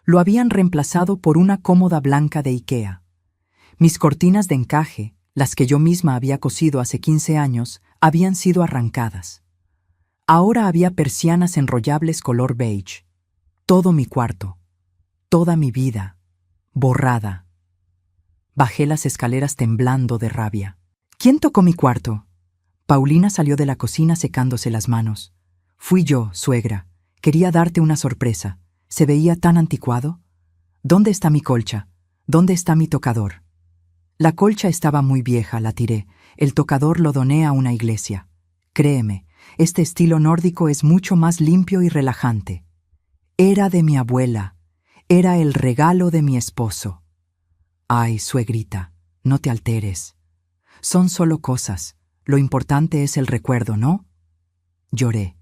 Lo habían reemplazado por una cómoda blanca de IKEA. Mis cortinas de encaje, las que yo misma había cosido hace 15 años, habían sido arrancadas. Ahora había persianas enrollables color beige. Todo mi cuarto, toda mi vida, borrada. Bajé las escaleras temblando de rabia. ¿Quién tocó mi cuarto? Paulina salió de la cocina secándose las manos. Fui yo, suegra. Quería darte una sorpresa. ¿Se veía tan anticuado? ¿Dónde está mi colcha? ¿Dónde está mi tocador? La colcha estaba muy vieja, la tiré. El tocador lo doné a una iglesia. Créeme, este estilo nórdico es mucho más limpio y relajante. Era de mi abuela. Era el regalo de mi esposo. Ay, suegrita, no te alteres. Son solo cosas. Lo importante es el recuerdo, ¿no? Lloré.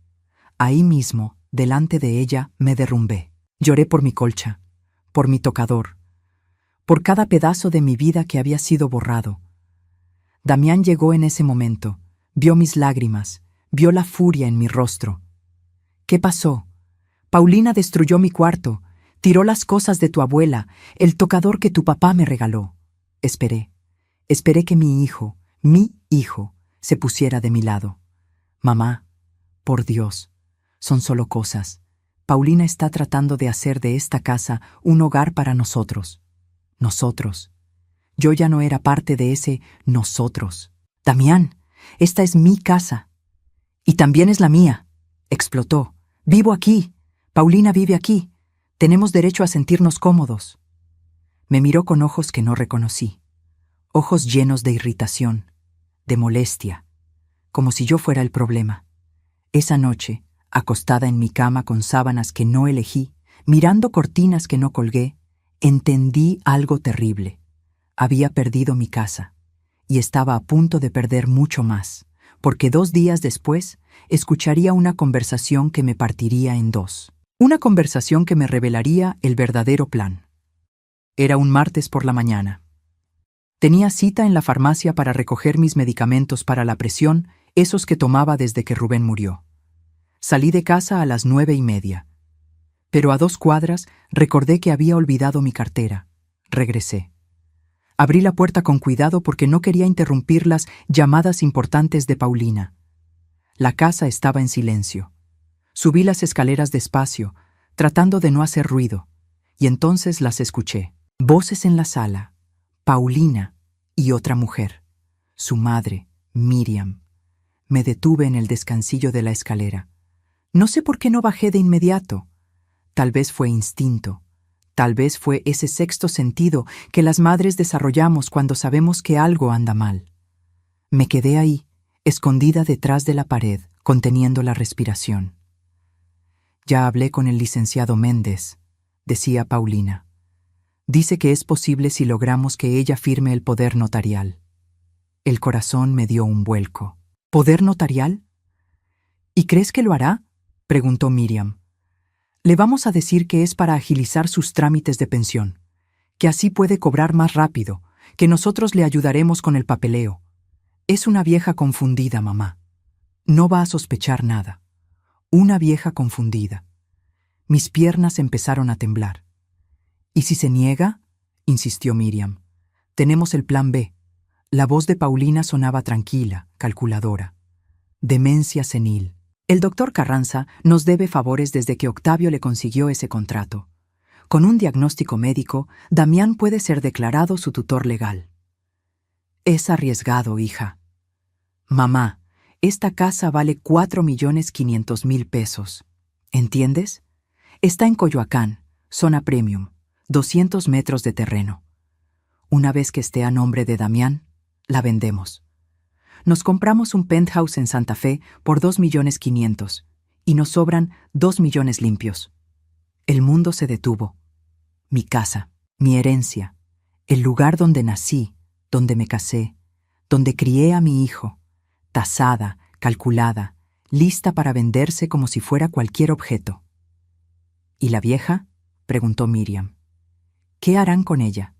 Ahí mismo, delante de ella, me derrumbé. Lloré por mi colcha, por mi tocador, por cada pedazo de mi vida que había sido borrado. Damián llegó en ese momento, vio mis lágrimas, vio la furia en mi rostro. ¿Qué pasó? Paulina destruyó mi cuarto, tiró las cosas de tu abuela, el tocador que tu papá me regaló. Esperé que mi hijo, se pusiera de mi lado. Mamá, por Dios, son solo cosas. Paulina está tratando de hacer de esta casa un hogar para nosotros. Nosotros. Yo ya no era parte de ese nosotros. Damián, esta es mi casa. Y también es la mía. Explotó. Vivo aquí. Paulina vive aquí. Tenemos derecho a sentirnos cómodos. Me miró con ojos que no reconocí. Ojos llenos de irritación, de molestia, como si yo fuera el problema. Esa noche, acostada en mi cama con sábanas que no elegí, mirando cortinas que no colgué, entendí algo terrible. Había perdido mi casa, y estaba a punto de perder mucho más, porque 2 días después escucharía una conversación que me partiría en 2. Una conversación que me revelaría el verdadero plan. Era un martes por la mañana. Tenía cita en la farmacia para recoger mis medicamentos para la presión, esos que tomaba desde que Rubén murió. Salí de casa a las 9:30. Pero a 2 cuadras recordé que había olvidado mi cartera. Regresé. Abrí la puerta con cuidado porque no quería interrumpir las llamadas importantes de Paulina. La casa estaba en silencio. Subí las escaleras despacio, tratando de no hacer ruido, y entonces las escuché. Voces en la sala. Paulina y otra mujer. Su madre, Miriam. Me detuve en el descansillo de la escalera. No sé por qué no bajé de inmediato. Tal vez fue instinto. Tal vez fue ese sexto sentido que las madres desarrollamos cuando sabemos que algo anda mal. Me quedé ahí, escondida detrás de la pared, conteniendo la respiración. Ya hablé con el licenciado Méndez, decía Paulina. Dice que es posible si logramos que ella firme el poder notarial. El corazón me dio un vuelco. ¿Poder notarial? ¿Y crees que lo hará?, preguntó Miriam. Le vamos a decir que es para agilizar sus trámites de pensión, que así puede cobrar más rápido, que nosotros le ayudaremos con el papeleo. Es una vieja confundida, mamá. No va a sospechar nada. Una vieja confundida. Mis piernas empezaron a temblar. ¿Y si se niega?, insistió Miriam. Tenemos el plan B. La voz de Paulina sonaba tranquila, calculadora. Demencia senil. El doctor Carranza nos debe favores desde que Octavio le consiguió ese contrato. Con un diagnóstico médico, Damián puede ser declarado su tutor legal. Es arriesgado, hija. Mamá, esta casa vale 4.500.000 pesos. ¿Entiendes? Está en Coyoacán, zona premium, 200 metros de terreno. Una vez que esté a nombre de Damián, la vendemos. Nos compramos un penthouse en Santa Fe por 2.500.000 y nos sobran 2 millones limpios. El mundo se detuvo. Mi casa, mi herencia, el lugar donde nací, donde me casé, donde crié a mi hijo, tasada, calculada, lista para venderse como si fuera cualquier objeto. ¿Y la vieja?, preguntó Miriam. ¿Qué harán con ella?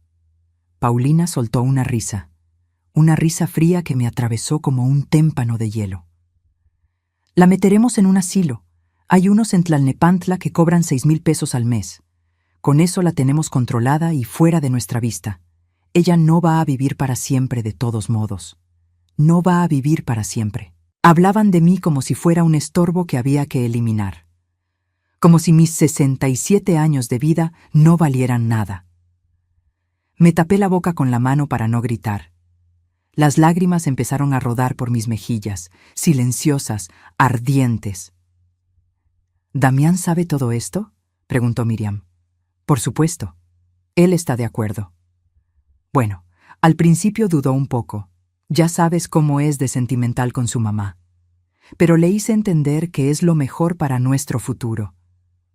Paulina soltó una risa. una risa fría que me atravesó como un témpano de hielo. La meteremos en un asilo. Hay unos en Tlalnepantla que cobran 6,000 pesos al mes. Con eso la tenemos controlada y fuera de nuestra vista. Ella no va a vivir para siempre de todos modos. No va a vivir para siempre. Hablaban de mí como si fuera un estorbo que había que eliminar. Como si mis 67 años de vida no valieran nada. Me tapé la boca con la mano para no gritar. Las lágrimas empezaron a rodar por mis mejillas, silenciosas, ardientes. ¿Damián sabe todo esto?, preguntó Miriam. Por supuesto. Él está de acuerdo. Bueno, al principio dudó un poco. Ya sabes cómo es de sentimental con su mamá. Pero le hice entender que es lo mejor para nuestro futuro,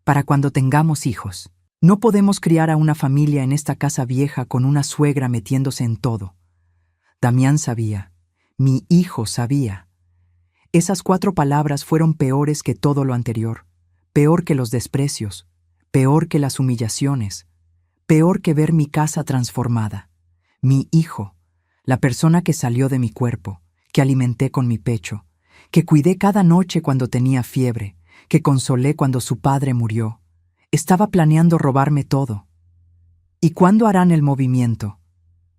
para cuando tengamos hijos. No podemos criar a una familia en esta casa vieja con una suegra metiéndose en todo. Damián sabía. Mi hijo sabía. Esas 4 palabras fueron peores que todo lo anterior, peor que los desprecios, peor que las humillaciones, peor que ver mi casa transformada. Mi hijo, la persona que salió de mi cuerpo, que alimenté con mi pecho, que cuidé cada noche cuando tenía fiebre, que consolé cuando su padre murió, estaba planeando robarme todo. ¿Y cuándo harán el movimiento?,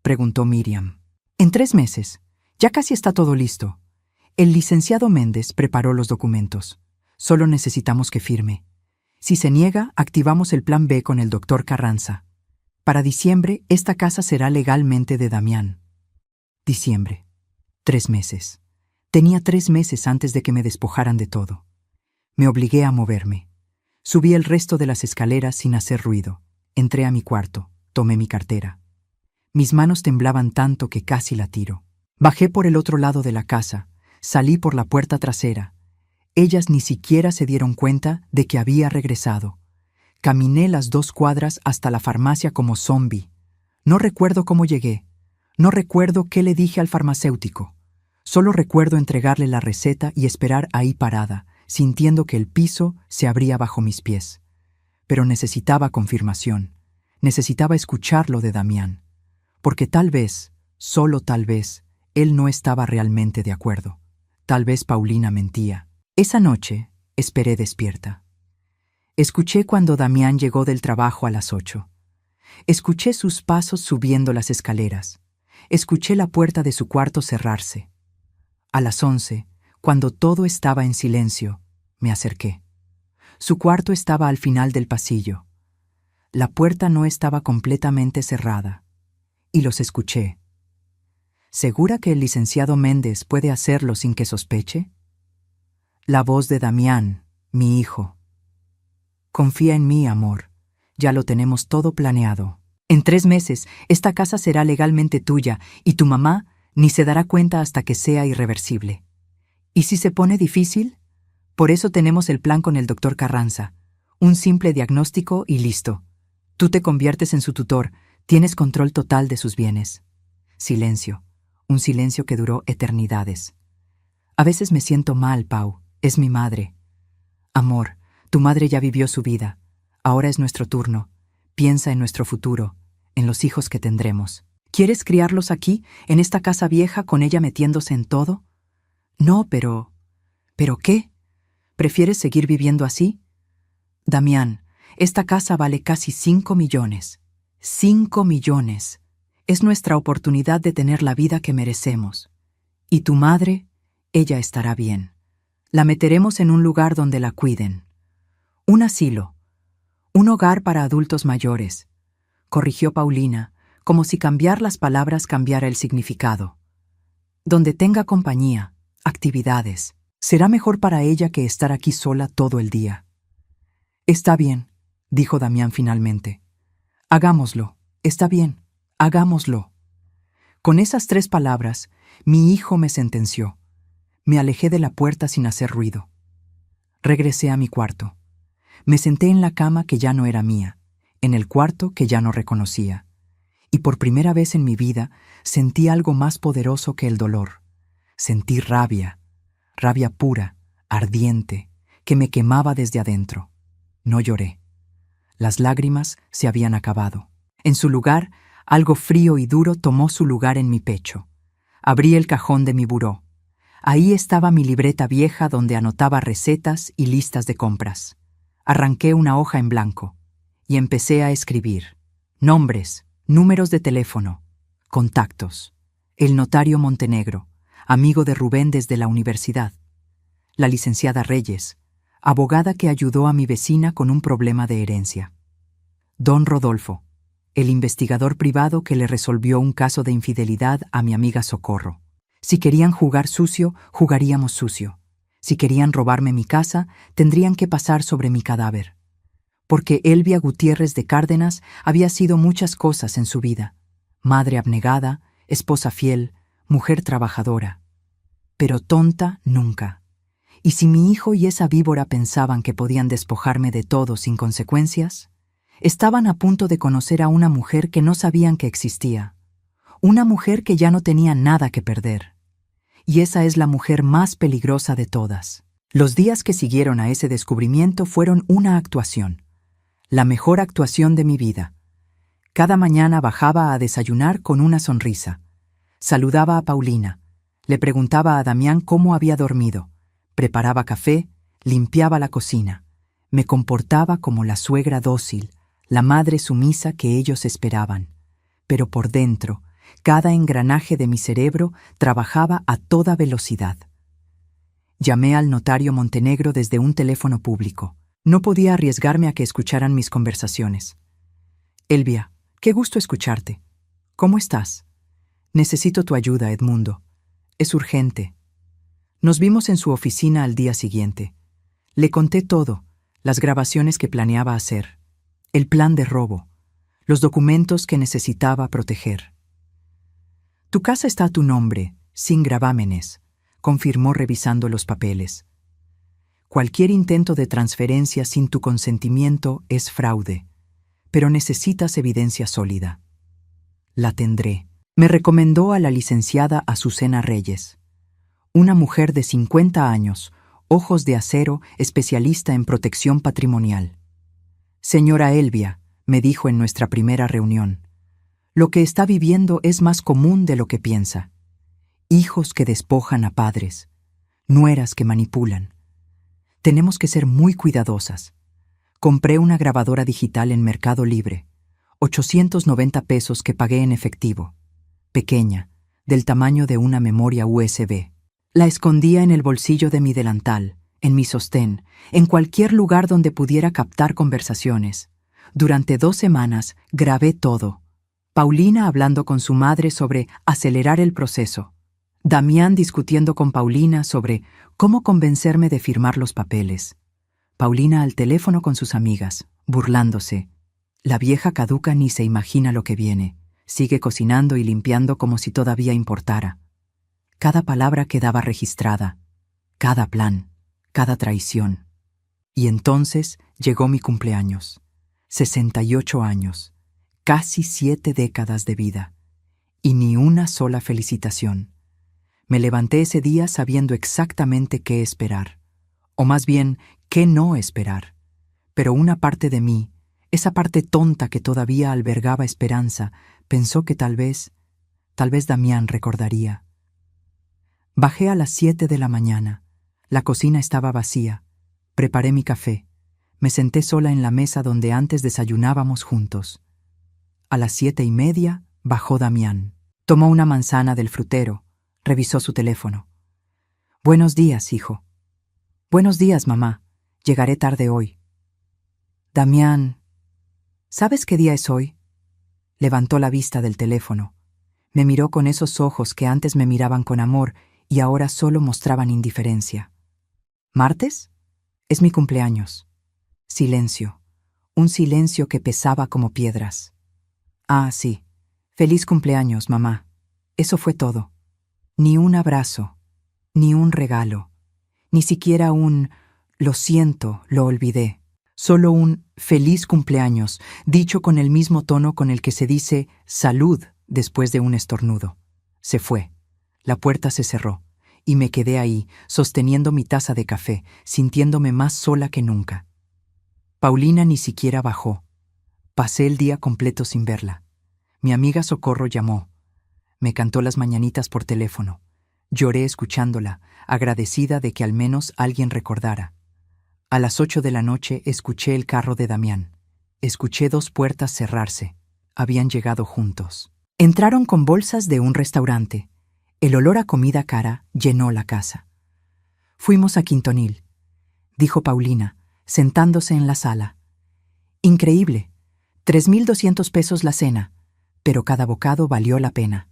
preguntó Miriam. En 3 meses. Ya casi está todo listo. El licenciado Méndez preparó los documentos. Solo necesitamos que firme. Si se niega, activamos el plan B con el doctor Carranza. Para diciembre, esta casa será legalmente de Damián. Diciembre. 3 meses. Tenía 3 meses antes de que me despojaran de todo. Me obligué a moverme. Subí el resto de las escaleras sin hacer ruido. Entré a mi cuarto. Tomé mi cartera. Mis manos temblaban tanto que casi la tiro. Bajé por el otro lado de la casa. Salí por la puerta trasera. Ellas ni siquiera se dieron cuenta de que había regresado. Caminé las 2 cuadras hasta la farmacia como zombi. No recuerdo cómo llegué. No recuerdo qué le dije al farmacéutico. Solo recuerdo entregarle la receta y esperar ahí parada, sintiendo que el piso se abría bajo mis pies. Pero necesitaba confirmación. Necesitaba escuchar lo de Damián. Porque tal vez, solo tal vez, él no estaba realmente de acuerdo. Tal vez Paulina mentía. Esa noche esperé despierta. Escuché cuando Damián llegó del trabajo a las 8. Escuché sus pasos subiendo las escaleras. Escuché la puerta de su cuarto cerrarse. A las 11, cuando todo estaba en silencio, me acerqué. Su cuarto estaba al final del pasillo. La puerta no estaba completamente cerrada. Y los escuché. ¿Segura que el licenciado Méndez puede hacerlo sin que sospeche? La voz de Damián, mi hijo. Confía en mí, amor. Ya lo tenemos todo planeado. En 3 meses, esta casa será legalmente tuya y tu mamá ni se dará cuenta hasta que sea irreversible. ¿Y si se pone difícil? Por eso tenemos el plan con el doctor Carranza. Un simple diagnóstico y listo. Tú te conviertes en su tutor, tienes control total de sus bienes. Silencio. Un silencio que duró eternidades. A veces me siento mal, Pau. Es mi madre. Amor, tu madre ya vivió su vida. Ahora es nuestro turno. Piensa en nuestro futuro, en los hijos que tendremos. ¿Quieres criarlos aquí, en esta casa vieja, con ella metiéndose en todo? No, pero... ¿Pero qué? ¿Prefieres seguir viviendo así? Damián, esta casa vale casi 5 millones. 5 millones. Es nuestra oportunidad de tener la vida que merecemos. Y tu madre, ella estará bien. La meteremos en un lugar donde la cuiden. Un asilo. Un hogar para adultos mayores, corrigió Paulina, como si cambiar las palabras cambiara el significado. Donde tenga compañía, actividades. Será mejor para ella que estar aquí sola todo el día. Está bien, dijo Damián finalmente. Hagámoslo. Está bien, hagámoslo. Con esas 3 palabras, mi hijo me sentenció. Me alejé de la puerta sin hacer ruido. Regresé a mi cuarto. Me senté en la cama que ya no era mía, en el cuarto que ya no reconocía. Y por primera vez en mi vida sentí algo más poderoso que el dolor. Sentí rabia, rabia pura, ardiente, que me quemaba desde adentro. No lloré. Las lágrimas se habían acabado. En su lugar, algo frío y duro tomó su lugar en mi pecho. Abrí el cajón de mi buró. Ahí estaba mi libreta vieja donde anotaba recetas y listas de compras. Arranqué una hoja en blanco y empecé a escribir. Nombres, números de teléfono, contactos. El notario Montenegro, amigo de Rubén desde la universidad. La licenciada Reyes, abogada que ayudó a mi vecina con un problema de herencia. Don Rodolfo, el investigador privado que le resolvió un caso de infidelidad a mi amiga Socorro. Si querían jugar sucio, jugaríamos sucio. Si querían robarme mi casa, tendrían que pasar sobre mi cadáver. Porque Elvia Gutiérrez de Cárdenas había sido muchas cosas en su vida. Madre abnegada, esposa fiel, mujer trabajadora. Pero tonta nunca. Y si mi hijo y esa víbora pensaban que podían despojarme de todo sin consecuencias, estaban a punto de conocer a una mujer que no sabían que existía. Una mujer que ya no tenía nada que perder. Y esa es la mujer más peligrosa de todas. Los días que siguieron a ese descubrimiento fueron una actuación. La mejor actuación de mi vida. Cada mañana bajaba a desayunar con una sonrisa. Saludaba a Paulina. Le preguntaba a Damián cómo había dormido. Preparaba café, limpiaba la cocina. Me comportaba como la suegra dócil, la madre sumisa que ellos esperaban. Pero por dentro, cada engranaje de mi cerebro trabajaba a toda velocidad. Llamé al notario Montenegro desde un teléfono público. No podía arriesgarme a que escucharan mis conversaciones. Elvia, qué gusto escucharte. ¿Cómo estás? Necesito tu ayuda, Edmundo. Es urgente. Nos vimos en su oficina al día siguiente. Le conté todo, las grabaciones que planeaba hacer, el plan de robo, los documentos que necesitaba proteger. Tu casa está a tu nombre, sin gravámenes, confirmó revisando los papeles. Cualquier intento de transferencia sin tu consentimiento es fraude, pero necesitas evidencia sólida. La tendré. Me recomendó a la licenciada Azucena Reyes, una mujer de 50 años, ojos de acero, especialista en protección patrimonial. Señora Elvia, me dijo en nuestra primera reunión, lo que está viviendo es más común de lo que piensa. Hijos que despojan a padres, nueras que manipulan. Tenemos que ser muy cuidadosas. Compré una grabadora digital en Mercado Libre, 890 pesos que pagué en efectivo, pequeña, del tamaño de una memoria USB. La escondía en el bolsillo de mi delantal, en mi sostén, en cualquier lugar donde pudiera captar conversaciones. Durante 2 semanas grabé todo. Paulina hablando con su madre sobre acelerar el proceso. Damián discutiendo con Paulina sobre cómo convencerme de firmar los papeles. Paulina al teléfono con sus amigas, burlándose. La vieja caduca ni se imagina lo que viene. Sigue cocinando y limpiando como si todavía importara. Cada palabra quedaba registrada, cada plan, cada traición. Y entonces llegó mi cumpleaños. 68 años, casi 7 décadas de vida, y ni una sola felicitación. Me levanté ese día sabiendo exactamente qué esperar, o más bien, qué no esperar. Pero una parte de mí, esa parte tonta que todavía albergaba esperanza, pensó que tal vez Damián recordaría. Bajé a las 7 de la mañana. La cocina estaba vacía. Preparé mi café. Me senté sola en la mesa donde antes desayunábamos juntos. A las 7:30 bajó Damián. Tomó una manzana del frutero. Revisó su teléfono. Buenos días, hijo. Buenos días, mamá. Llegaré tarde hoy. Damián, ¿sabes qué día es hoy? Levantó la vista del teléfono. Me miró con esos ojos que antes me miraban con amor y ahora solo mostraban indiferencia. ¿Martes? Es mi cumpleaños. Silencio. Un silencio que pesaba como piedras. Ah, sí. Feliz cumpleaños, mamá. Eso fue todo. Ni un abrazo, ni un regalo, ni siquiera un lo siento, lo olvidé. Solo un feliz cumpleaños, dicho con el mismo tono con el que se dice salud después de un estornudo. Se fue. La puerta se cerró, y me quedé ahí, sosteniendo mi taza de café, sintiéndome más sola que nunca. Paulina ni siquiera bajó. Pasé el día completo sin verla. Mi amiga Socorro llamó. Me cantó las mañanitas por teléfono. Lloré escuchándola, agradecida de que al menos alguien recordara. A las 8 de la noche escuché el carro de Damián. Escuché 2 puertas cerrarse. Habían llegado juntos. Entraron con bolsas de un restaurante. El olor a comida cara llenó la casa. Fuimos a Quintonil, dijo Paulina, sentándose en la sala. Increíble. 3.200 pesos la cena, pero cada bocado valió la pena.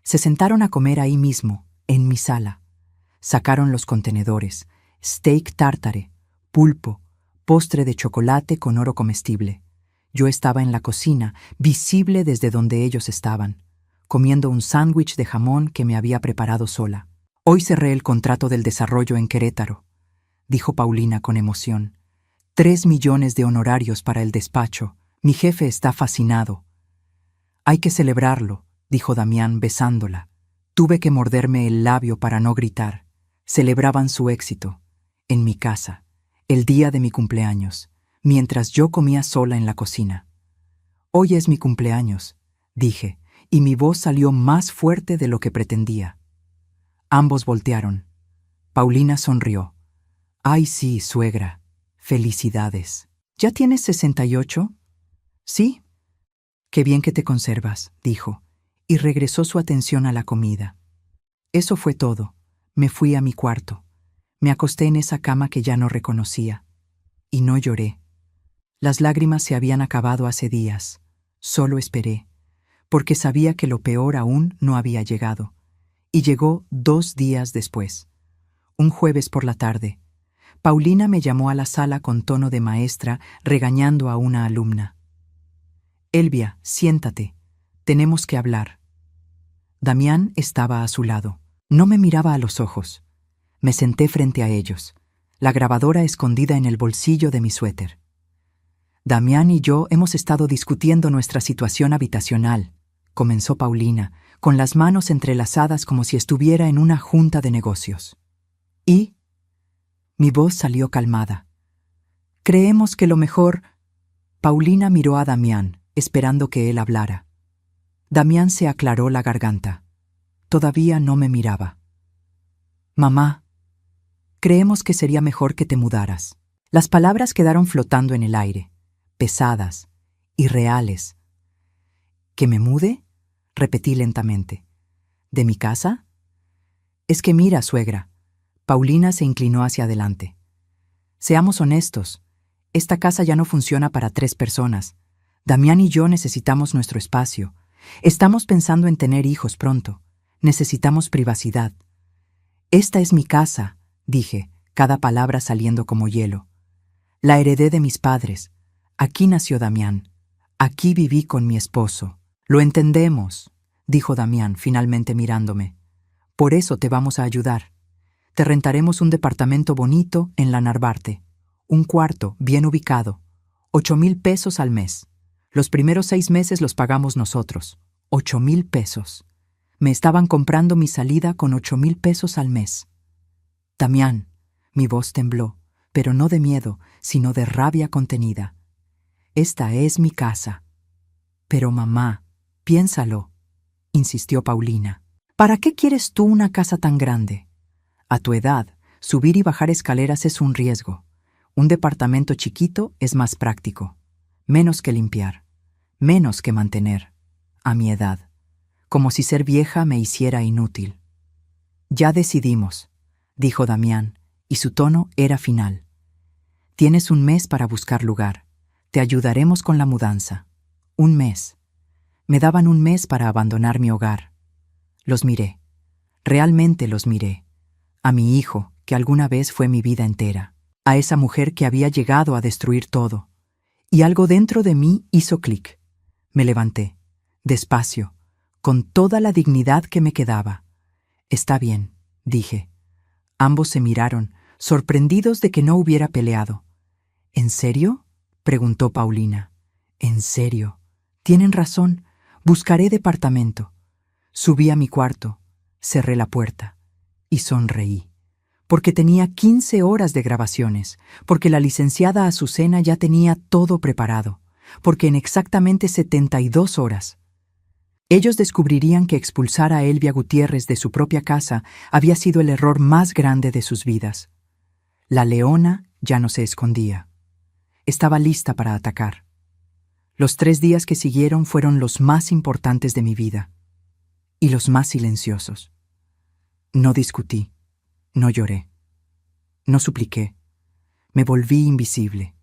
Se sentaron a comer ahí mismo, en mi sala. Sacaron los contenedores, steak tártare, pulpo, postre de chocolate con oro comestible. Yo estaba en la cocina, visible desde donde ellos estaban, comiendo un sándwich de jamón que me había preparado sola. Hoy cerré el contrato del desarrollo en Querétaro, dijo Paulina con emoción. 3 millones de honorarios para el despacho. Mi jefe está fascinado. Hay que celebrarlo, dijo Damián besándola. Tuve que morderme el labio para no gritar. Celebraban su éxito. En mi casa, el día de mi cumpleaños, mientras yo comía sola en la cocina. Hoy es mi cumpleaños, dije, y mi voz salió más fuerte de lo que pretendía. Ambos voltearon. Paulina sonrió. Ay, sí, suegra. Felicidades. ¿Ya tienes 68? Sí. Qué bien que te conservas, dijo, y regresó su atención a la comida. Eso fue todo. Me fui a mi cuarto. Me acosté en esa cama que ya no reconocía. Y no lloré. Las lágrimas se habían acabado hace días. Solo esperé, porque sabía que lo peor aún no había llegado. Y llegó 2 días después. Un jueves por la tarde. Paulina me llamó a la sala con tono de maestra, regañando a una alumna. Elvia, siéntate. Tenemos que hablar. Damián estaba a su lado. No me miraba a los ojos. Me senté frente a ellos, la grabadora escondida en el bolsillo de mi suéter. Damián y yo hemos estado discutiendo nuestra situación habitacional, comenzó Paulina, con las manos entrelazadas como si estuviera en una junta de negocios. ¿Y? Mi voz salió calmada. Creemos que lo mejor... Paulina miró a Damián, esperando que él hablara. Damián se aclaró la garganta. Todavía no me miraba. Mamá, creemos que sería mejor que te mudaras. Las palabras quedaron flotando en el aire, pesadas, irreales. ¿Que me mude? Repetí lentamente. ¿De mi casa? Es que mira, suegra. Paulina se inclinó hacia adelante. Seamos honestos. Esta casa ya no funciona para 3 personas. Damián y yo necesitamos nuestro espacio. Estamos pensando en tener hijos pronto. Necesitamos privacidad. Esta es mi casa, dije, cada palabra saliendo como hielo. La heredé de mis padres. Aquí nació Damián. Aquí viví con mi esposo. Lo entendemos, dijo Damián, finalmente mirándome. Por eso te vamos a ayudar. Te rentaremos un departamento bonito en la Narvarte. Un cuarto bien ubicado. 8,000 pesos al mes. Los primeros 6 meses los pagamos nosotros. 8,000 pesos. Me estaban comprando mi salida con 8,000 pesos al mes. Damián, mi voz tembló, pero no de miedo, sino de rabia contenida. Esta es mi casa. Pero mamá, piénsalo, insistió Paulina. ¿Para qué quieres tú una casa tan grande? A tu edad, subir y bajar escaleras es un riesgo. Un departamento chiquito es más práctico. Menos que limpiar. Menos que mantener. A mi edad. Como si ser vieja me hiciera inútil. Ya decidimos, dijo Damián, y su tono era final. Tienes 1 mes para buscar lugar. Te ayudaremos con la mudanza. 1 mes. Me daban 1 mes para abandonar mi hogar. Los miré. Realmente los miré. A mi hijo, que alguna vez fue mi vida entera. A esa mujer que había llegado a destruir todo. Y algo dentro de mí hizo clic. Me levanté, despacio, con toda la dignidad que me quedaba. Está bien, dije. Ambos se miraron, sorprendidos de que no hubiera peleado. ¿En serio? Preguntó Paulina. En serio. Tienen razón. Buscaré departamento. Subí a mi cuarto, cerré la puerta y sonreí. Porque tenía 15 horas de grabaciones, porque la licenciada Azucena ya tenía todo preparado, porque en exactamente 72 horas. Ellos descubrirían que expulsar a Elvia Gutiérrez de su propia casa había sido el error más grande de sus vidas. La leona ya no se escondía. Estaba lista para atacar. Los 3 días que siguieron fueron los más importantes de mi vida y los más silenciosos. No discutí, no lloré, no supliqué. Me volví invisible.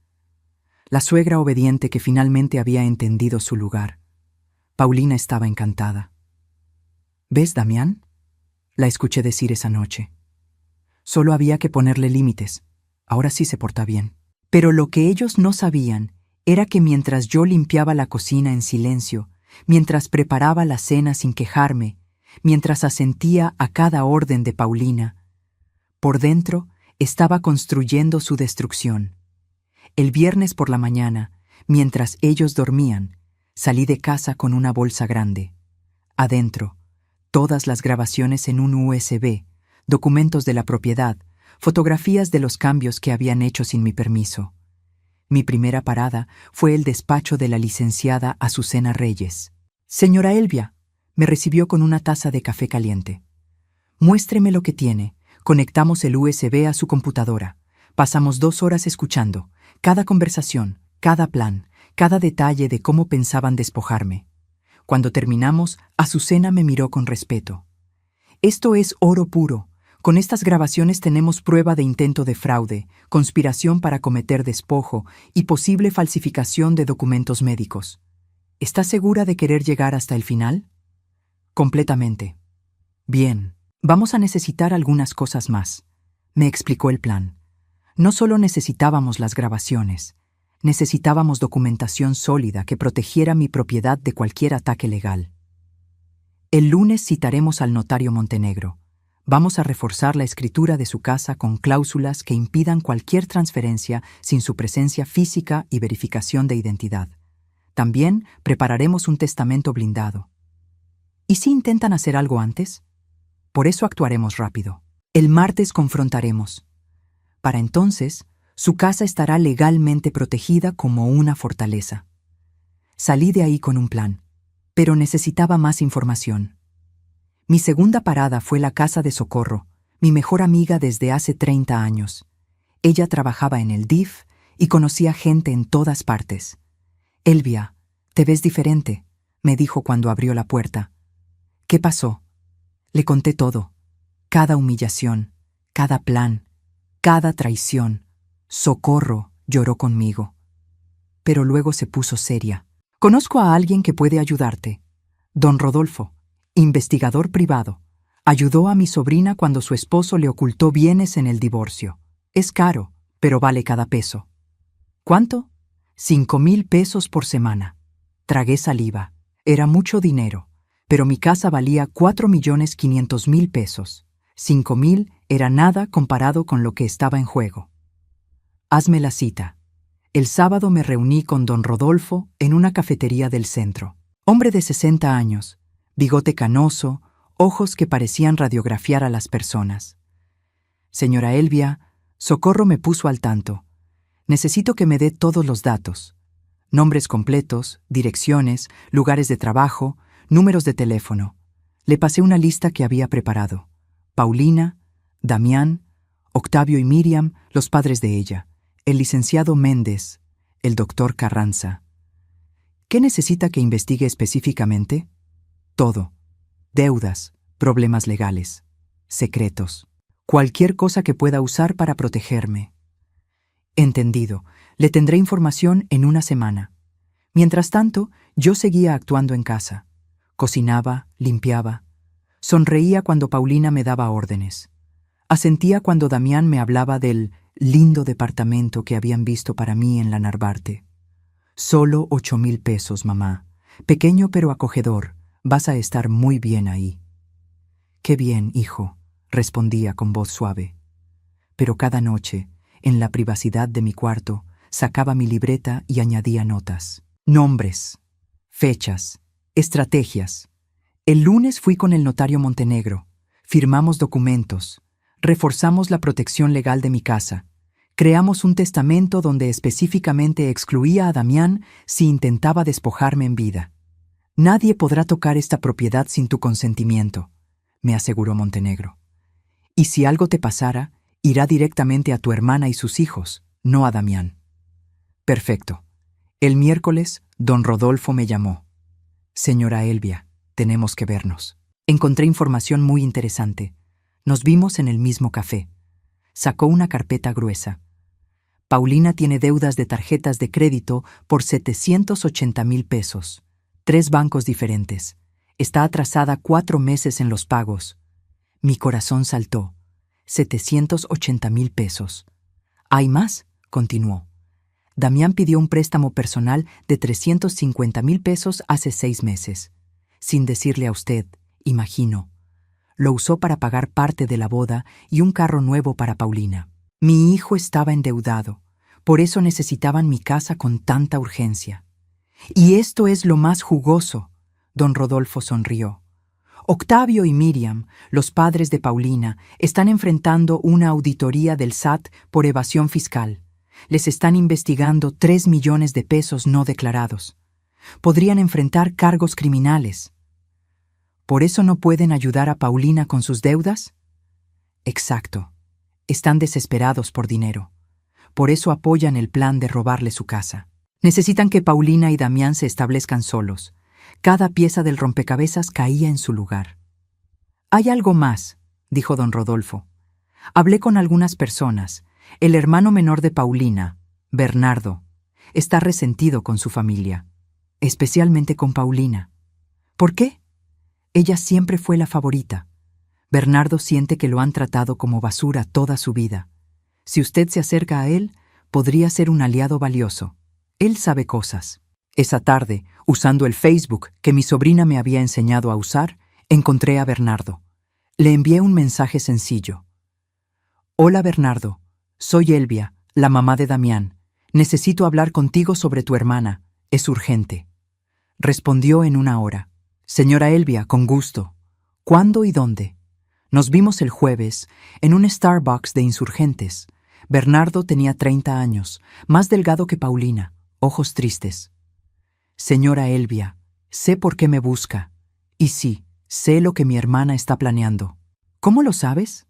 La suegra obediente que finalmente había entendido su lugar. Paulina estaba encantada. ¿Ves, Damián? La escuché decir esa noche. Solo había que ponerle límites. Ahora sí se porta bien. Pero lo que ellos no sabían era que mientras yo limpiaba la cocina en silencio, mientras preparaba la cena sin quejarme, mientras asentía a cada orden de Paulina, por dentro estaba construyendo su destrucción. El viernes por la mañana, mientras ellos dormían, salí de casa con una bolsa grande. Adentro, todas las grabaciones en un USB, documentos de la propiedad, fotografías de los cambios que habían hecho sin mi permiso. Mi primera parada fue el despacho de la licenciada Azucena Reyes. «Señora Elvia», me recibió con una taza de café caliente. «Muéstreme lo que tiene». Conectamos el USB a su computadora. Pasamos 2 horas escuchando, cada conversación, cada plan, cada detalle de cómo pensaban despojarme. Cuando terminamos, Azucena me miró con respeto. «Esto es oro puro. Con estas grabaciones tenemos prueba de intento de fraude, conspiración para cometer despojo y posible falsificación de documentos médicos. ¿Estás segura de querer llegar hasta el final?» «Completamente». «Bien, vamos a necesitar algunas cosas más», me explicó el plan. No solo necesitábamos las grabaciones, necesitábamos documentación sólida que protegiera mi propiedad de cualquier ataque legal. «El lunes citaremos al notario Montenegro. Vamos a reforzar la escritura de su casa con cláusulas que impidan cualquier transferencia sin su presencia física y verificación de identidad. También prepararemos un testamento blindado. ¿Y si intentan hacer algo antes? Por eso actuaremos rápido. El martes confrontaremos. Para entonces, su casa estará legalmente protegida como una fortaleza». Salí de ahí con un plan, pero necesitaba más información. Mi segunda parada fue la casa de Socorro, mi mejor amiga desde hace 30 años. Ella trabajaba en el DIF y conocía gente en todas partes. «Elvia, te ves diferente», me dijo cuando abrió la puerta. «¿Qué pasó?» Le conté todo. Cada humillación, cada plan, cada traición. Socorro lloró conmigo. Pero luego se puso seria. «Conozco a alguien que puede ayudarte. Don Rodolfo, investigador privado. Ayudó a mi sobrina cuando su esposo le ocultó bienes en el divorcio. Es caro, pero vale cada peso». «¿Cuánto?» 5,000 pesos por semana. Tragué saliva. Era mucho dinero, pero mi casa valía 4,500,000 pesos. 5,000 era nada comparado con lo que estaba en juego. «Hazme la cita». El sábado me reuní con don Rodolfo en una cafetería del centro. Hombre de 60 años, bigote canoso, ojos que parecían radiografiar a las personas. «Señora Elvia, Socorro me puso al tanto. Necesito que me dé todos los datos. Nombres completos, direcciones, lugares de trabajo, números de teléfono». Le pasé una lista que había preparado. Paulina, Damián, Octavio y Miriam, los padres de ella, el licenciado Méndez, el doctor Carranza. «¿Qué necesita que investigue específicamente?» «Todo. Deudas, problemas legales, secretos, cualquier cosa que pueda usar para protegerme». «Entendido. Le tendré información en una semana». Mientras tanto, yo seguía actuando en casa. Cocinaba, limpiaba. Sonreía cuando Paulina me daba órdenes. Asentía cuando Damián me hablaba del lindo departamento que habían visto para mí en la Narvarte. «Solo 8,000 pesos, mamá. Pequeño pero acogedor. Vas a estar muy bien ahí». «Qué bien, hijo», respondía con voz suave. Pero cada noche, en la privacidad de mi cuarto, sacaba mi libreta y añadía notas. Nombres, fechas, estrategias. El lunes fui con el notario Montenegro. Firmamos documentos. Reforzamos la protección legal de mi casa. Creamos un testamento donde específicamente excluía a Damián si intentaba despojarme en vida. Nadie podrá tocar esta propiedad sin tu consentimiento, me aseguró Montenegro. Y si algo te pasara, irá directamente a tu hermana y sus hijos, no a Damián. Perfecto. El miércoles, don Rodolfo me llamó. Señora Elvia, tenemos que vernos. Encontré información muy interesante. Nos vimos en el mismo café. Sacó una carpeta gruesa. Paulina tiene deudas de tarjetas de crédito por 780,000 pesos. 3 bancos diferentes. Está atrasada 4 meses en los pagos. Mi corazón saltó. 780,000 pesos. ¿Hay más?, continuó. Damián pidió un préstamo personal de 350,000 pesos hace 6 meses. Sin decirle a usted, imagino. Lo usó para pagar parte de la boda y un carro nuevo para Paulina. Mi hijo estaba endeudado. Por eso necesitaban mi casa con tanta urgencia. Y esto es lo más jugoso. Don Rodolfo sonrió. Octavio y Miriam, los padres de Paulina, están enfrentando una auditoría del SAT por evasión fiscal. Les están investigando 3 millones de pesos no declarados. Podrían enfrentar cargos criminales. ¿Por eso no pueden ayudar a Paulina con sus deudas? Exacto. Están desesperados por dinero. Por eso apoyan el plan de robarle su casa. Necesitan que Paulina y Damián se establezcan solos. Cada pieza del rompecabezas caía en su lugar. Hay algo más, dijo don Rodolfo. Hablé con algunas personas. El hermano menor de Paulina, Bernardo, está resentido con su familia, especialmente con Paulina. ¿Por qué? Ella siempre fue la favorita. Bernardo siente que lo han tratado como basura toda su vida. Si usted se acerca a él, podría ser un aliado valioso. Él sabe cosas. Esa tarde, usando el Facebook que mi sobrina me había enseñado a usar, encontré a Bernardo. Le envié un mensaje sencillo. Hola Bernardo, soy Elvia, la mamá de Damián. Necesito hablar contigo sobre tu hermana. Es urgente. Respondió en 1 hora. Señora Elvia, con gusto. ¿Cuándo y dónde? Nos vimos el jueves en un Starbucks de Insurgentes. Bernardo tenía 30 años, más delgado que Paulina, ojos tristes. Señora Elvia, sé por qué me busca. Y sí, sé lo que mi hermana está planeando. ¿Cómo lo sabes?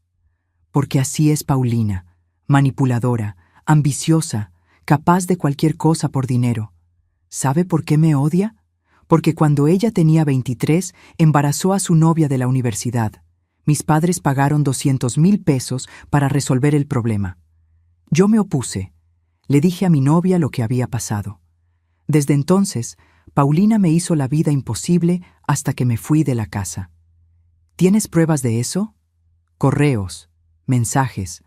Porque así es Paulina, manipuladora, ambiciosa, capaz de cualquier cosa por dinero. ¿Sabe por qué me odia? Porque cuando ella tenía 23, embarazó a su novia de la universidad. Mis padres pagaron 200,000 pesos para resolver el problema. Yo me opuse. Le dije a mi novia lo que había pasado. Desde entonces, Paulina me hizo la vida imposible hasta que me fui de la casa. ¿Tienes pruebas de eso? Correos, mensajes,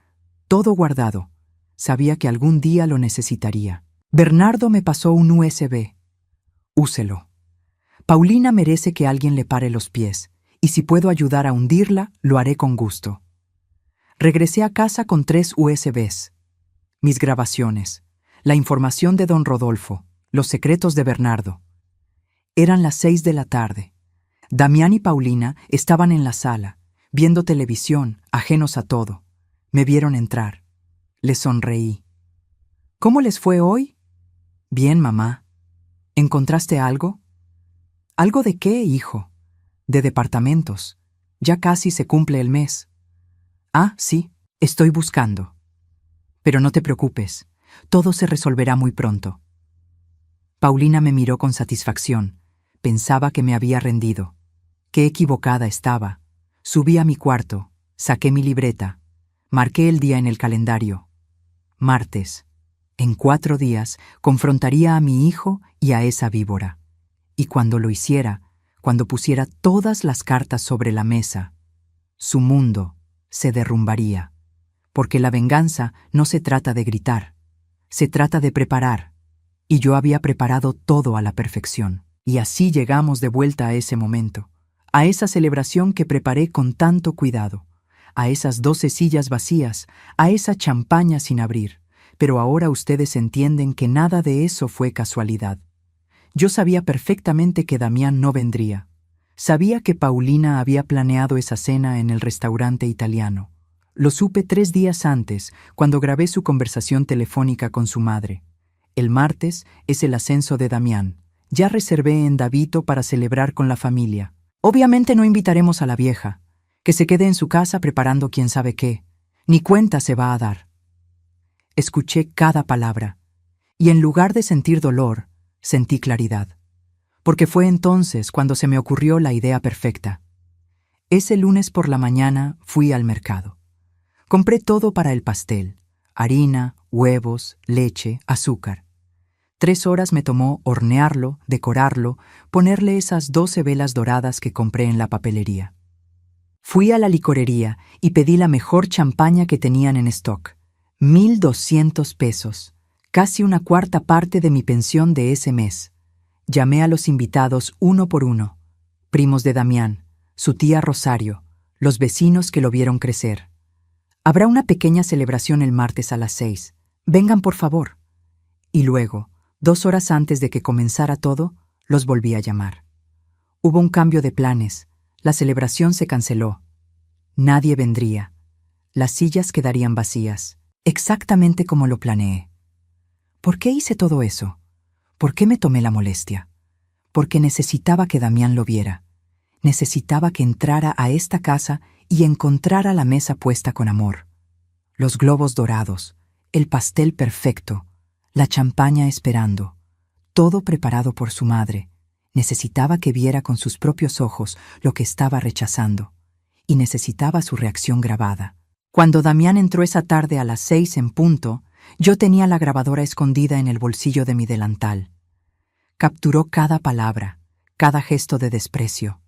todo guardado. Sabía que algún día lo necesitaría. Bernardo me pasó un USB. Úselo. Paulina merece que alguien le pare los pies, y si puedo ayudar a hundirla, lo haré con gusto. Regresé a casa con 3 USBs. Mis grabaciones, la información de don Rodolfo, los secretos de Bernardo. Eran las 6 de la tarde. Damián y Paulina estaban en la sala, viendo televisión, ajenos a todo. Me vieron entrar. Les sonreí. ¿Cómo les fue hoy? Bien, mamá. ¿Encontraste algo? ¿Algo de qué, hijo? De departamentos. Ya casi se cumple el mes. Ah, sí, estoy buscando. Pero no te preocupes, todo se resolverá muy pronto. Paulina me miró con satisfacción. Pensaba que me había rendido. Qué equivocada estaba. Subí a mi cuarto, saqué mi libreta, marqué el día en el calendario. Martes. En 4 días confrontaría a mi hijo y a esa víbora. Y cuando lo hiciera, cuando pusiera todas las cartas sobre la mesa, su mundo se derrumbaría. Porque la venganza no se trata de gritar, se trata de preparar. Y yo había preparado todo a la perfección. Y así llegamos de vuelta a ese momento, a esa celebración que preparé con tanto cuidado, a esas 12 sillas vacías, a esa champaña sin abrir. Pero ahora ustedes entienden que nada de eso fue casualidad. Yo sabía perfectamente que Damián no vendría. Sabía que Paulina había planeado esa cena en el restaurante italiano. Lo supe 3 días antes, cuando grabé su conversación telefónica con su madre. El martes es el ascenso de Damián. Ya reservé en Davito para celebrar con la familia. Obviamente no invitaremos a la vieja, que se quede en su casa preparando quién sabe qué. Ni cuenta se va a dar. Escuché cada palabra, y en lugar de sentir dolor, sentí claridad. Porque fue entonces cuando se me ocurrió la idea perfecta. Ese lunes por la mañana fui al mercado. Compré todo para el pastel: harina, huevos, leche, azúcar. 3 horas me tomó hornearlo, decorarlo, ponerle esas 12 velas doradas que compré en la papelería. Fui a la licorería y pedí la mejor champaña que tenían en stock. 1,200 pesos, casi una cuarta parte de mi pensión de ese mes. Llamé a los invitados uno por uno: primos de Damián, su tía Rosario, los vecinos que lo vieron crecer. Habrá una pequeña celebración el martes a las 6. Vengan, por favor. Y luego, 2 horas antes de que comenzara todo, los volví a llamar. Hubo un cambio de planes. La celebración se canceló. Nadie vendría. Las sillas quedarían vacías, exactamente como lo planeé. ¿Por qué hice todo eso? ¿Por qué me tomé la molestia? Porque necesitaba que Damián lo viera. Necesitaba que entrara a esta casa y encontrara la mesa puesta con amor. Los globos dorados, el pastel perfecto, la champaña esperando, todo preparado por su madre. Necesitaba que viera con sus propios ojos lo que estaba rechazando, y necesitaba su reacción grabada. Cuando Damián entró esa tarde a las 6 en punto, yo tenía la grabadora escondida en el bolsillo de mi delantal. Capturó cada palabra, cada gesto de desprecio.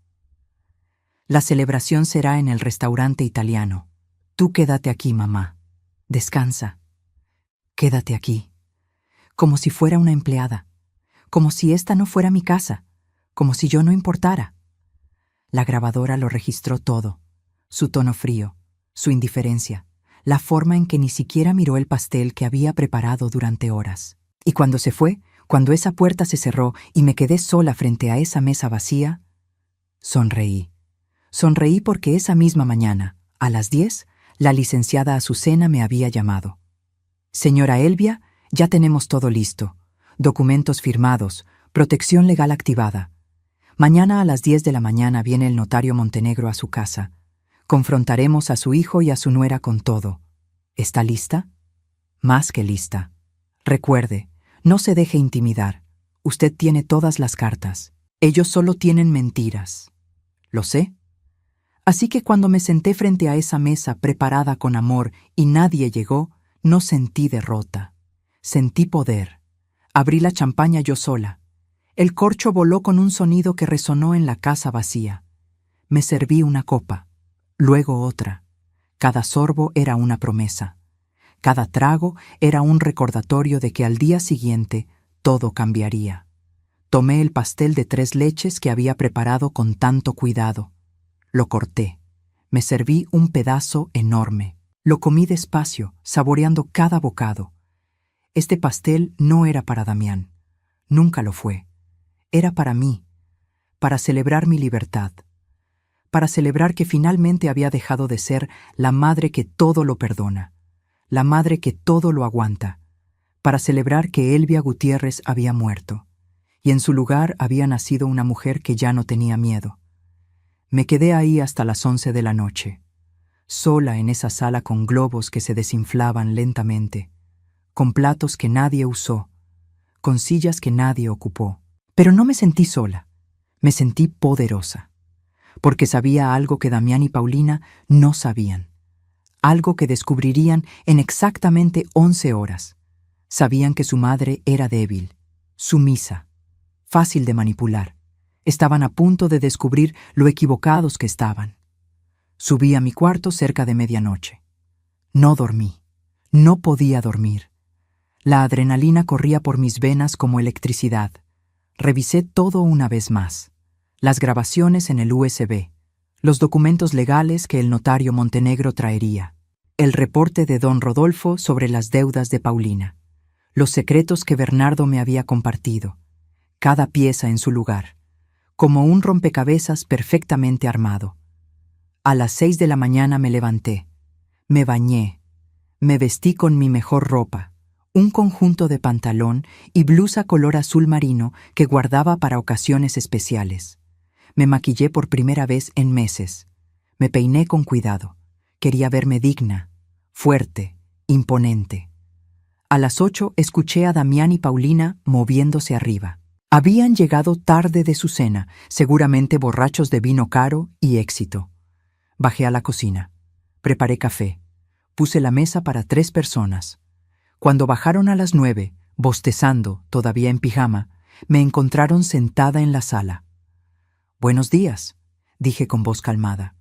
La celebración será en el restaurante italiano. Tú quédate aquí, mamá. Descansa. Quédate aquí. Como si fuera una empleada. Como si esta no fuera mi casa. Como si yo no importara. La grabadora lo registró todo. Su tono frío, su indiferencia, la forma en que ni siquiera miró el pastel que había preparado durante horas. Y cuando se fue, cuando esa puerta se cerró y me quedé sola frente a esa mesa vacía, sonreí. Sonreí porque esa misma mañana, a las 10, la licenciada Azucena me había llamado. Señora Elvia, ya tenemos todo listo. Documentos firmados, protección legal activada. Mañana a las 10 de la mañana viene el notario Montenegro a su casa. Confrontaremos a su hijo y a su nuera con todo. ¿Está lista? Más que lista. Recuerde, no se deje intimidar. Usted tiene todas las cartas. Ellos solo tienen mentiras. ¿Lo sé? Así que cuando me senté frente a esa mesa preparada con amor y nadie llegó, no sentí derrota. Sentí poder. Abrí la champaña yo sola. El corcho voló con un sonido que resonó en la casa vacía. Me serví una copa, luego otra. Cada sorbo era una promesa. Cada trago era un recordatorio de que al día siguiente todo cambiaría. Tomé el pastel de 3 leches que había preparado con tanto cuidado. Lo corté. Me serví un pedazo enorme. Lo comí despacio, saboreando cada bocado. Este pastel no era para Damián. Nunca lo fue. Era para mí, para celebrar mi libertad, para celebrar que finalmente había dejado de ser la madre que todo lo perdona, la madre que todo lo aguanta, para celebrar que Elvia Gutiérrez había muerto, y en su lugar había nacido una mujer que ya no tenía miedo. Me quedé ahí hasta las 11 de la noche, sola en esa sala con globos que se desinflaban lentamente, con platos que nadie usó, con sillas que nadie ocupó. Pero no me sentí sola, me sentí poderosa, porque sabía algo que Damián y Paulina no sabían, algo que descubrirían en exactamente 11 horas. Sabían que su madre era débil, sumisa, fácil de manipular. Estaban a punto de descubrir lo equivocados que estaban. Subí a mi cuarto cerca de medianoche. No dormí, no podía dormir. La adrenalina corría por mis venas como electricidad. Revisé todo una vez más. Las grabaciones en el USB, los documentos legales que el notario Montenegro traería, el reporte de don Rodolfo sobre las deudas de Paulina, los secretos que Bernardo me había compartido, cada pieza en su lugar, como un rompecabezas perfectamente armado. A las 6 de la mañana me levanté, me bañé, me vestí con mi mejor ropa, un conjunto de pantalón y blusa color azul marino que guardaba para ocasiones especiales. Me maquillé por primera vez en meses. Me peiné con cuidado. Quería verme digna, fuerte, imponente. A las 8 escuché a Damián y Paulina moviéndose arriba. Habían llegado tarde de su cena, seguramente borrachos de vino caro y éxito. Bajé a la cocina. Preparé café. Puse la mesa para 3 personas. Cuando bajaron a las 9, bostezando, todavía en pijama, me encontraron sentada en la sala. «Buenos días», dije con voz calmada.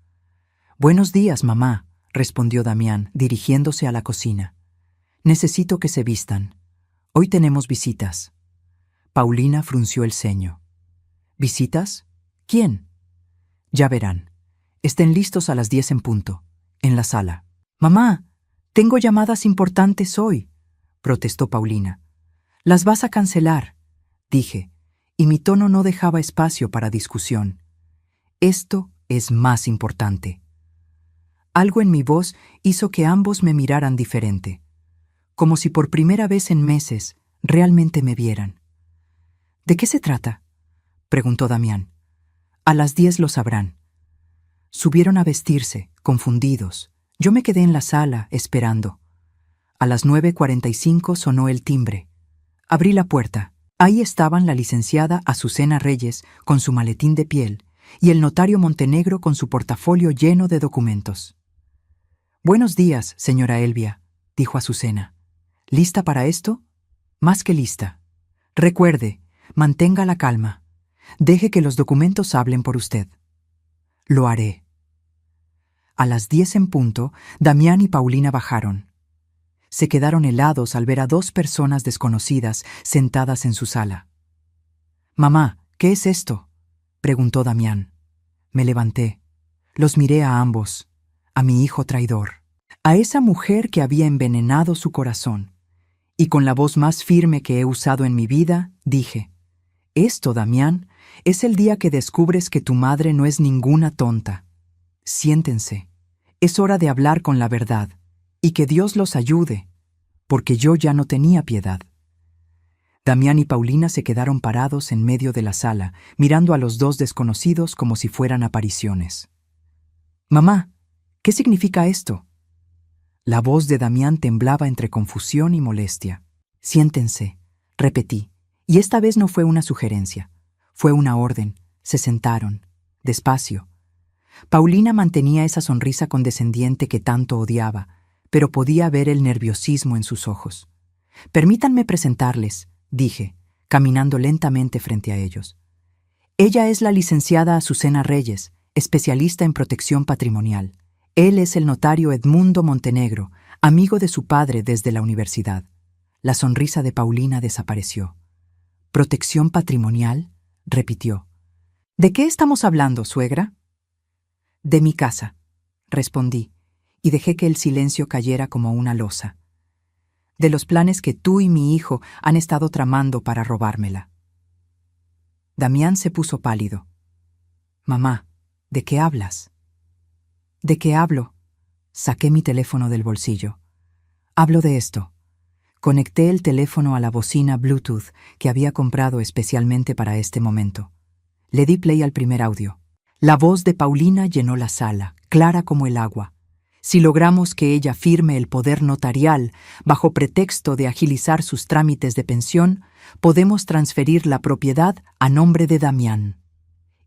«Buenos días, mamá», respondió Damián, dirigiéndose a la cocina. «Necesito que se vistan. Hoy tenemos visitas». Paulina frunció el ceño. «¿Visitas? ¿Quién?» «Ya verán. Estén listos a las 10 en punto, en la sala». «Mamá, tengo llamadas importantes hoy», protestó Paulina. «Las vas a cancelar», dije, y mi tono no dejaba espacio para discusión. «Esto es más importante». Algo en mi voz hizo que ambos me miraran diferente, como si por primera vez en meses realmente me vieran. «¿De qué se trata?», preguntó Damián. «A las 10 lo sabrán». Subieron a vestirse, confundidos. Yo me quedé en la sala, esperando. A las 9:45 sonó el timbre. Abrí la puerta. Ahí estaban la licenciada Azucena Reyes con su maletín de piel y el notario Montenegro con su portafolio lleno de documentos. «Buenos días, señora Elvia», dijo Azucena. «¿Lista para esto?». «Más que lista. Recuerde, mantenga la calma. Deje que los documentos hablen por usted». «Lo haré». A las 10 en punto, Damián y Paulina bajaron. Se quedaron helados al ver a 2 personas desconocidas sentadas en su sala. «Mamá, ¿qué es esto?», preguntó Damián. Me levanté. Los miré a ambos, a mi hijo traidor, a esa mujer que había envenenado su corazón. Y con la voz más firme que he usado en mi vida, dije: «Esto, Damián, es el día que descubres que tu madre no es ninguna tonta. Siéntense. Es hora de hablar con la verdad, y que Dios los ayude, porque yo ya no tenía piedad». Damián y Paulina se quedaron parados en medio de la sala, mirando a los 2 desconocidos como si fueran apariciones. «Mamá, ¿qué significa esto?». La voz de Damián temblaba entre confusión y molestia. «Siéntense», repetí, y esta vez no fue una sugerencia, fue una orden. Se sentaron, despacio. Paulina mantenía esa sonrisa condescendiente que tanto odiaba, pero podía ver el nerviosismo en sus ojos. «Permítanme presentarles», dije, caminando lentamente frente a ellos. «Ella es la licenciada Azucena Reyes, especialista en protección patrimonial. Él es el notario Edmundo Montenegro, amigo de su padre desde la universidad». La sonrisa de Paulina desapareció. «¿Protección patrimonial?», repitió. «¿De qué estamos hablando, suegra?». «De mi casa», respondí, y dejé que el silencio cayera como una losa. «De los planes que tú y mi hijo han estado tramando para robármela». Damián se puso pálido. «Mamá, ¿de qué hablas?». «¿De qué hablo?». Saqué mi teléfono del bolsillo. «Hablo de esto». Conecté el teléfono a la bocina Bluetooth que había comprado especialmente para este momento. Le di play al primer audio. La voz de Paulina llenó la sala, clara como el agua. Si logramos que ella firme el poder notarial bajo pretexto de agilizar sus trámites de pensión, podemos transferir la propiedad a nombre de Damián.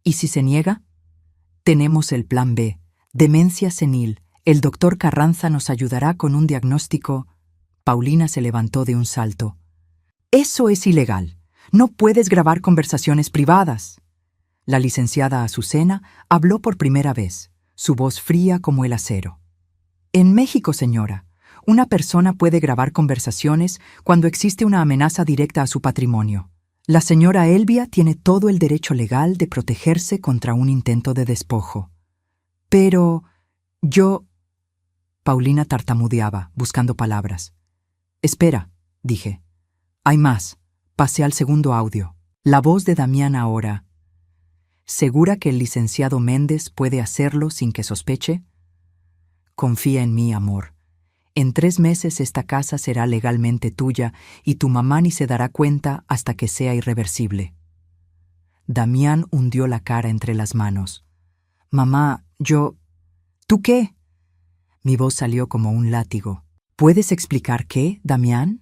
¿Y si se niega? Tenemos el plan B, demencia senil. El doctor Carranza nos ayudará con un diagnóstico. Paulina se levantó de un salto. «Eso es ilegal. No puedes grabar conversaciones privadas». La licenciada Azucena habló por primera vez, su voz fría como el acero. «En México, señora, una persona puede grabar conversaciones cuando existe una amenaza directa a su patrimonio. La señora Elvia tiene todo el derecho legal de protegerse contra un intento de despojo». «Pero yo...». Paulina tartamudeaba, buscando palabras. «Espera», dije. «Hay más». Pasé al segundo audio. La voz de Damián ahora. «¿Segura que el licenciado Méndez puede hacerlo sin que sospeche?». «Confía en mí, amor. En 3 meses esta casa será legalmente tuya y tu mamá ni se dará cuenta hasta que sea irreversible. Damián hundió la cara entre las manos. Mamá, ¿Tú qué? Mi voz salió como un látigo. ¿Puedes explicar qué, Damián?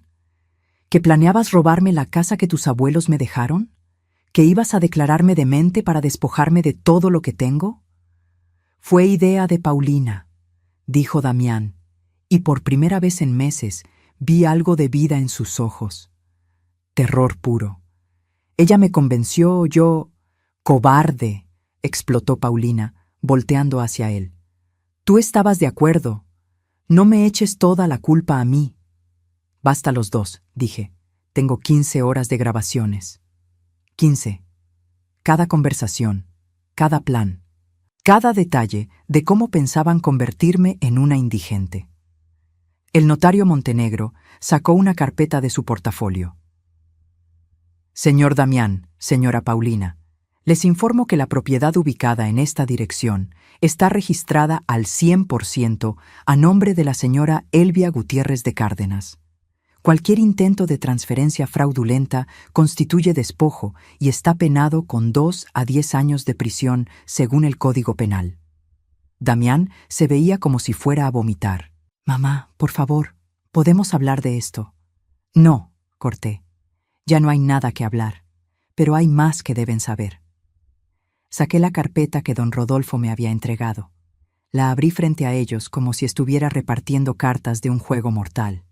¿Que planeabas robarme la casa que tus abuelos me dejaron? ¿Que ibas a declararme demente para despojarme de todo lo que tengo? Fue idea de Paulina, dijo Damián, y por primera vez en meses vi algo de vida en sus ojos. Terror puro. Ella me convenció, ¡Cobarde!, explotó Paulina, volteando hacia él. Tú estabas de acuerdo. No me eches toda la culpa a mí. Basta los dos, dije. Tengo 15 horas de grabaciones. 15. Cada conversación, cada plan, cada detalle de cómo pensaban convertirme en una indigente. El notario Montenegro sacó una carpeta de su portafolio. Señor Damián, señora Paulina, les informo que la propiedad ubicada en esta dirección está registrada al 100% a nombre de la señora Elvia Gutiérrez de Cárdenas. Cualquier intento de transferencia fraudulenta constituye despojo y está penado con 2 a 10 años de prisión según el Código Penal. Damián se veía como si fuera a vomitar. Mamá, por favor, ¿podemos hablar de esto? No, corté. Ya no hay nada que hablar, pero hay más que deben saber. Saqué la carpeta que don Rodolfo me había entregado. La abrí frente a ellos como si estuviera repartiendo cartas de un juego mortal.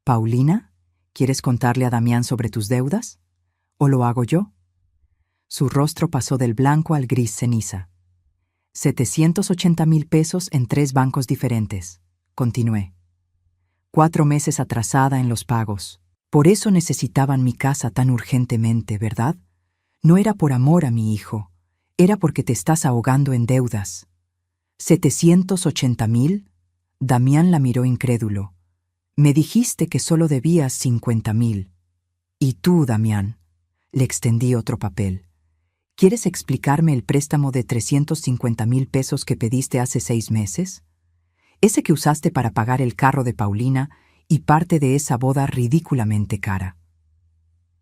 «Paulina, ¿quieres contarle a Damián sobre tus deudas? ¿O lo hago yo?» Su rostro pasó del blanco al gris ceniza. 780,000 pesos en 3 bancos diferentes, continué. 4 meses atrasada en los pagos. Por eso necesitaban mi casa tan urgentemente, ¿verdad? No era por amor a mi hijo. Era porque te estás ahogando en deudas. ¿780,000? Damián la miró incrédulo. Me dijiste que solo debías 50,000. Y tú, Damián, le extendí otro papel. ¿Quieres explicarme el préstamo de 350,000 pesos que pediste hace 6 meses? Ese que usaste para pagar el carro de Paulina y parte de esa boda ridículamente cara.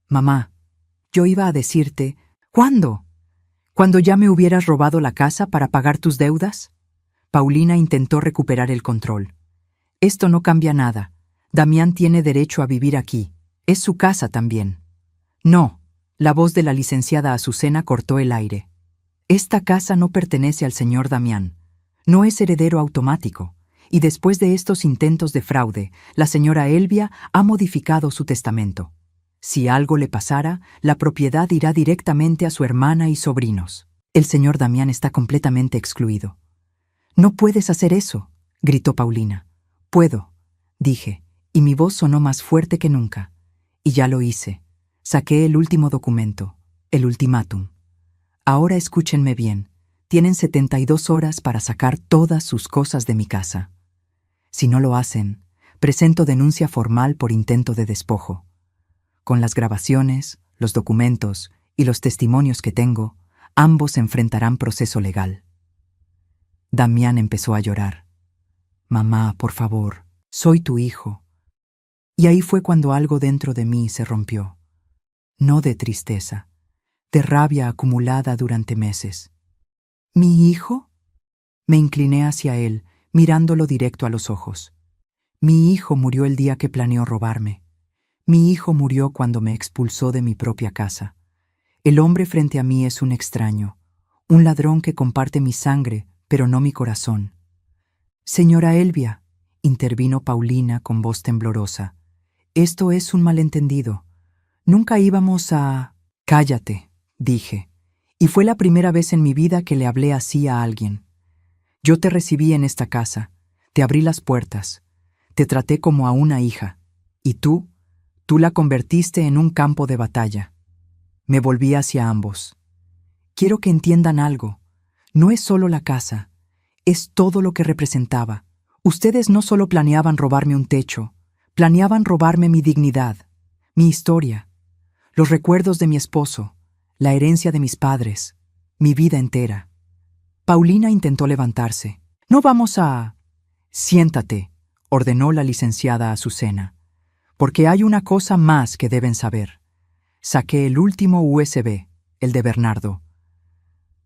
Mamá, yo iba a decirte, ¿cuándo? ¿Cuando ya me hubieras robado la casa para pagar tus deudas? Paulina intentó recuperar el control. Esto no cambia nada. Damián tiene derecho a vivir aquí. Es su casa también. No, la voz de la licenciada Azucena cortó el aire. Esta casa no pertenece al señor Damián. No es heredero automático. Y después de estos intentos de fraude, la señora Elvia ha modificado su testamento. Si algo le pasara, la propiedad irá directamente a su hermana y sobrinos. El señor Damián está completamente excluido. «No puedes hacer eso», gritó Paulina. «Puedo», dije, y mi voz sonó más fuerte que nunca. Y ya lo hice. Saqué el último documento, el ultimátum. Ahora escúchenme bien. Tienen 72 horas para sacar todas sus cosas de mi casa. Si no lo hacen, presento denuncia formal por intento de despojo. Con las grabaciones, los documentos y los testimonios que tengo, ambos enfrentarán proceso legal. Damián empezó a llorar. «Mamá, por favor, soy tu hijo». Y ahí fue cuando algo dentro de mí se rompió. No de tristeza, de rabia acumulada durante meses. ¿Mi hijo? Me incliné hacia él, mirándolo directo a los ojos. Mi hijo murió el día que planeó robarme. Mi hijo murió cuando me expulsó de mi propia casa. El hombre frente a mí es un extraño, un ladrón que comparte mi sangre, pero no mi corazón. Señora Elvia, intervino Paulina con voz temblorosa, esto es un malentendido. Nunca íbamos a... Cállate, dije, y fue la primera vez en mi vida que le hablé así a alguien. Yo te recibí en esta casa, te abrí las puertas, te traté como a una hija, y tú la convertiste en un campo de batalla. Me volví hacia ambos. Quiero que entiendan algo. No es solo la casa, es todo lo que representaba. Ustedes no solo planeaban robarme un techo, planeaban robarme mi dignidad, mi historia, los recuerdos de mi esposo, la herencia de mis padres, mi vida entera. Paulina intentó levantarse. «No vamos a...» «Siéntate», ordenó la licenciada Azucena, porque hay una cosa más que deben saber. Saqué el último USB, el de Bernardo.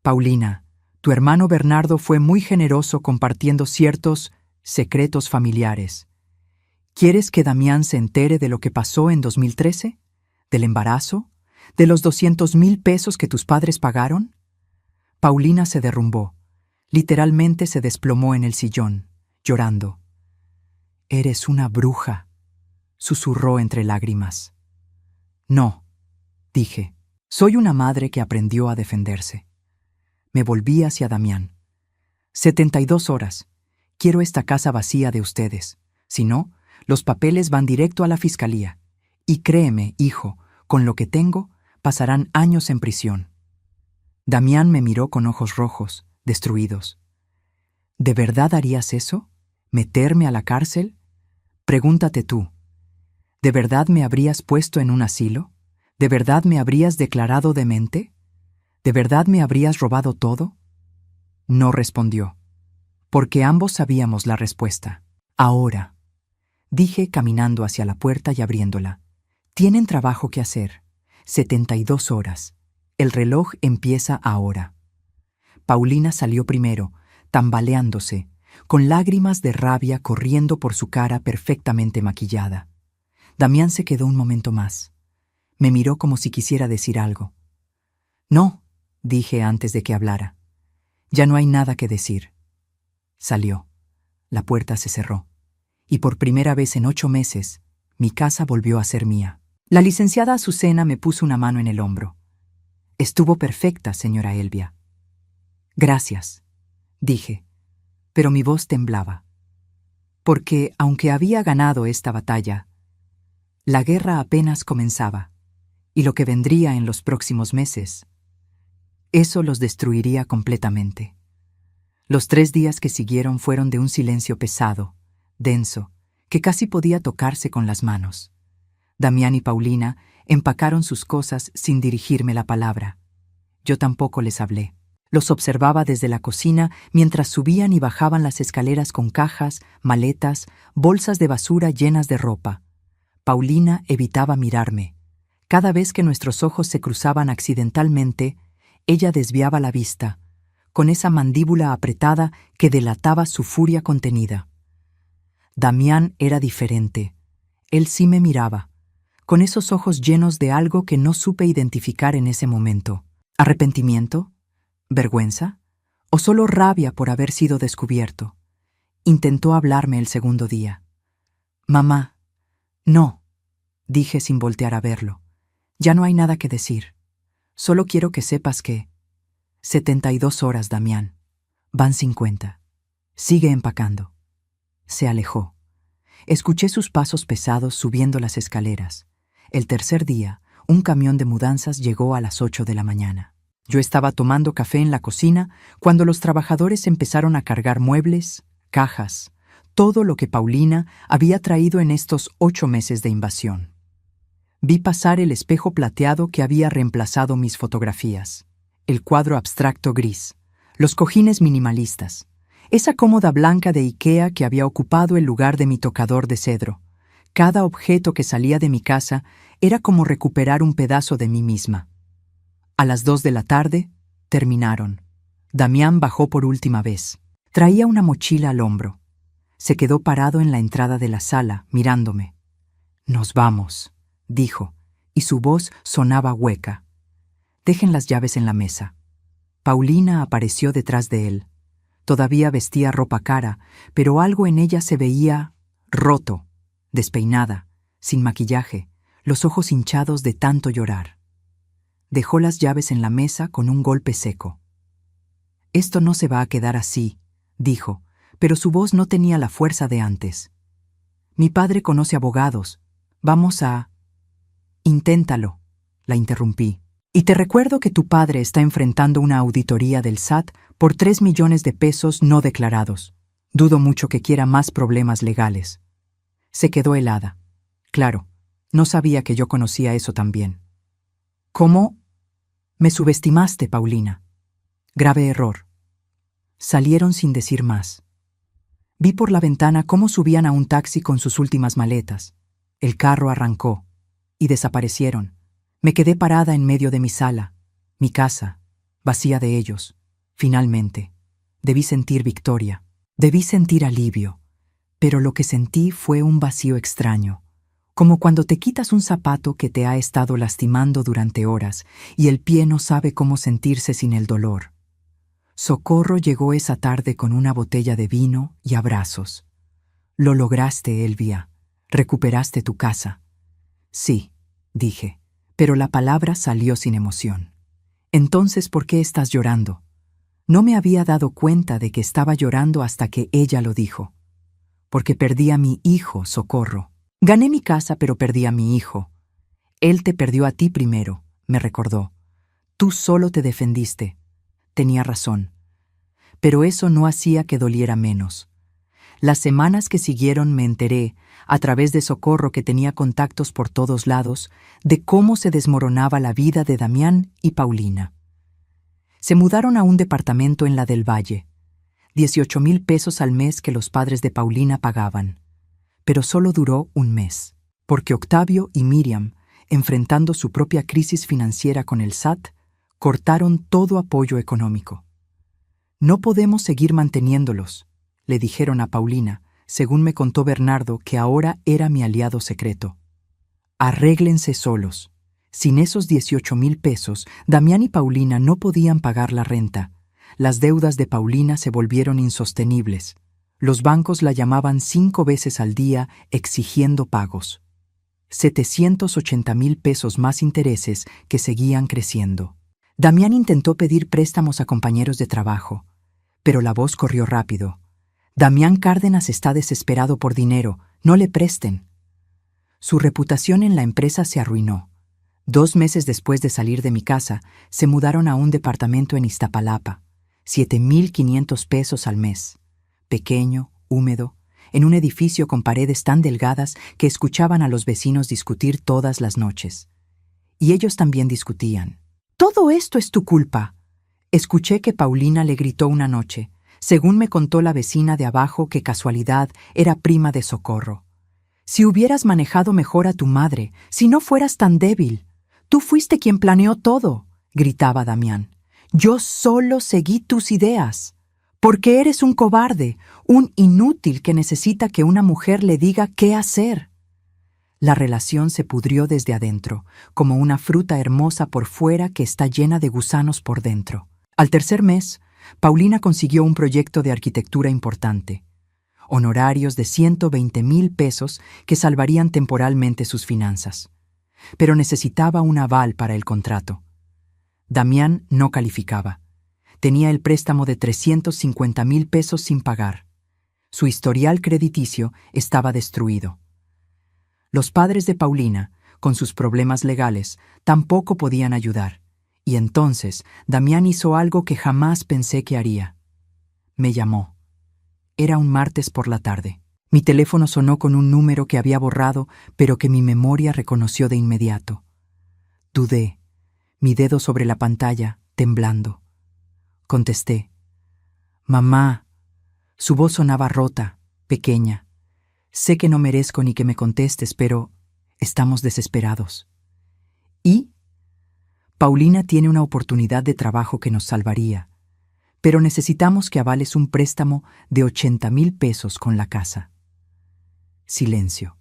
Paulina, tu hermano Bernardo fue muy generoso compartiendo ciertos secretos familiares. ¿Quieres que Damián se entere de lo que pasó en 2013? ¿Del embarazo? ¿De los 200,000 pesos que tus padres pagaron? Paulina se derrumbó. Literalmente se desplomó en el sillón, llorando. «Eres una bruja», susurró entre lágrimas. «No», dije. «Soy una madre que aprendió a defenderse». Me volví hacia Damián. 72 horas. Quiero esta casa vacía de ustedes. Si no, los papeles van directo a la fiscalía. Y créeme, hijo, con lo que tengo, pasarán años en prisión. Damián me miró con ojos rojos, destruidos. ¿De verdad harías eso? ¿Meterme a la cárcel? Pregúntate tú. ¿De verdad me habrías puesto en un asilo? ¿De verdad me habrías declarado demente? ¿De verdad me habrías robado todo? No respondió, porque ambos sabíamos la respuesta. Ahora, dije caminando hacia la puerta y abriéndola. Tienen trabajo que hacer. 72 horas. El reloj empieza ahora. Paulina salió primero, tambaleándose, con lágrimas de rabia corriendo por su cara perfectamente maquillada. Damián se quedó un momento más. Me miró como si quisiera decir algo. «No», dije antes de que hablara. «Ya no hay nada que decir». Salió. La puerta se cerró. Y por primera vez en 8 meses, mi casa volvió a ser mía. La licenciada Azucena me puso una mano en el hombro. «Estuvo perfecta, señora Elvia». «Gracias», dije, pero mi voz temblaba. Porque, aunque había ganado esta batalla, la guerra apenas comenzaba, y lo que vendría en los próximos meses, eso los destruiría completamente. Los 3 días que siguieron fueron de un silencio pesado, denso, que casi podía tocarse con las manos. Damián y Paulina empacaron sus cosas sin dirigirme la palabra. Yo tampoco les hablé. Los observaba desde la cocina mientras subían y bajaban las escaleras con cajas, maletas, bolsas de basura llenas de ropa. Paulina evitaba mirarme. Cada vez que nuestros ojos se cruzaban accidentalmente, ella desviaba la vista, con esa mandíbula apretada que delataba su furia contenida. Damián era diferente. Él sí me miraba, con esos ojos llenos de algo que no supe identificar en ese momento. ¿Arrepentimiento? ¿Vergüenza? ¿O solo rabia por haber sido descubierto? Intentó hablarme el segundo día. «Mamá, no», dije sin voltear a verlo. «Ya no hay nada que decir. Solo quiero que sepas que... 72 horas, Damián. Van 50. Sigue empacando». Se alejó. Escuché sus pasos pesados subiendo las escaleras. El tercer día, un camión de mudanzas llegó a las 8 de la mañana. Yo estaba tomando café en la cocina cuando los trabajadores empezaron a cargar muebles, cajas, todo lo que Paulina había traído en estos 8 meses de invasión. Vi pasar el espejo plateado que había reemplazado mis fotografías, el cuadro abstracto gris, los cojines minimalistas, esa cómoda blanca de IKEA que había ocupado el lugar de mi tocador de cedro. Cada objeto que salía de mi casa era como recuperar un pedazo de mí misma. A las 2 de la tarde, terminaron. Damián bajó por última vez. Traía una mochila al hombro. Se quedó parado en la entrada de la sala, mirándome. «Nos vamos», dijo, y su voz sonaba hueca. «Dejen las llaves en la mesa». Paulina apareció detrás de él. Todavía vestía ropa cara, pero algo en ella se veía roto, despeinada, sin maquillaje, los ojos hinchados de tanto llorar. Dejó las llaves en la mesa con un golpe seco. «Esto no se va a quedar así», dijo, pero su voz no tenía la fuerza de antes. «Mi padre conoce abogados. Vamos a...» «Inténtalo», la interrumpí. «Y te recuerdo que tu padre está enfrentando una auditoría del SAT por 3 millones de pesos no declarados. Dudo mucho que quiera más problemas legales». Se quedó helada. Claro, no sabía que yo conocía eso también. «¿Cómo? Me subestimaste, Paulina. Grave error». Salieron sin decir más. Vi por la ventana cómo subían a un taxi con sus últimas maletas. El carro arrancó y desaparecieron. Me quedé parada en medio de mi sala, mi casa, vacía de ellos. Finalmente, debí sentir victoria, debí sentir alivio, pero lo que sentí fue un vacío extraño, como cuando te quitas un zapato que te ha estado lastimando durante horas y el pie no sabe cómo sentirse sin el dolor. Socorro llegó esa tarde con una botella de vino y abrazos. Lo lograste, Elvia. Recuperaste tu casa. Sí, dije, pero la palabra salió sin emoción. Entonces, ¿por qué estás llorando? No me había dado cuenta de que estaba llorando hasta que ella lo dijo. Porque perdí a mi hijo, Socorro. Gané mi casa, pero perdí a mi hijo. Él te perdió a ti primero, me recordó. Tú solo te defendiste. Tenía razón. Pero eso no hacía que doliera menos. Las semanas que siguieron me enteré, a través de Socorro que tenía contactos por todos lados, de cómo se desmoronaba la vida de Damián y Paulina. Se mudaron a un departamento en la del Valle, 18,000 pesos al mes que los padres de Paulina pagaban. Pero solo duró un mes, porque Octavio y Miriam, enfrentando su propia crisis financiera con el SAT, cortaron todo apoyo económico. No podemos seguir manteniéndolos, le dijeron a Paulina, según me contó Bernardo, que ahora era mi aliado secreto. Arréglense solos. Sin esos 18,000 pesos, Damián y Paulina no podían pagar la renta. Las deudas de Paulina se volvieron insostenibles. Los bancos la llamaban 5 veces al día exigiendo pagos. 780,000 pesos más intereses que seguían creciendo. Damián intentó pedir préstamos a compañeros de trabajo, pero la voz corrió rápido. Damián Cárdenas está desesperado por dinero, no le presten. Su reputación en la empresa se arruinó. 2 meses después de salir de mi casa, se mudaron a un departamento en Iztapalapa, 7,500 pesos al mes. Pequeño, húmedo, en un edificio con paredes tan delgadas que escuchaban a los vecinos discutir todas las noches. Y ellos también discutían. «Todo esto es tu culpa», escuché que Paulina le gritó una noche, según me contó la vecina de abajo que casualidad era prima de Socorro. «Si hubieras manejado mejor a tu madre, si no fueras tan débil. Tú fuiste quien planeó todo», gritaba Damián. «Yo solo seguí tus ideas. Porque eres un cobarde, un inútil que necesita que una mujer le diga qué hacer». La relación se pudrió desde adentro, como una fruta hermosa por fuera que está llena de gusanos por dentro. Al tercer mes, Paulina consiguió un proyecto de arquitectura importante. Honorarios de 120,000 pesos que salvarían temporalmente sus finanzas. Pero necesitaba un aval para el contrato. Damián no calificaba. Tenía el préstamo de 350,000 pesos sin pagar. Su historial crediticio estaba destruido. Los padres de Paulina, con sus problemas legales, tampoco podían ayudar. Y entonces Damián hizo algo que jamás pensé que haría. Me llamó. Era un martes por la tarde. Mi teléfono sonó con un número que había borrado, pero que mi memoria reconoció de inmediato. Dudé, mi dedo sobre la pantalla, temblando. Contesté. «Mamá». Su voz sonaba rota, pequeña. «Sé que no merezco ni que me contestes, pero estamos desesperados». ¿Y? «Paulina tiene una oportunidad de trabajo que nos salvaría, pero necesitamos que avales un préstamo de 80,000 pesos con la casa». Silencio.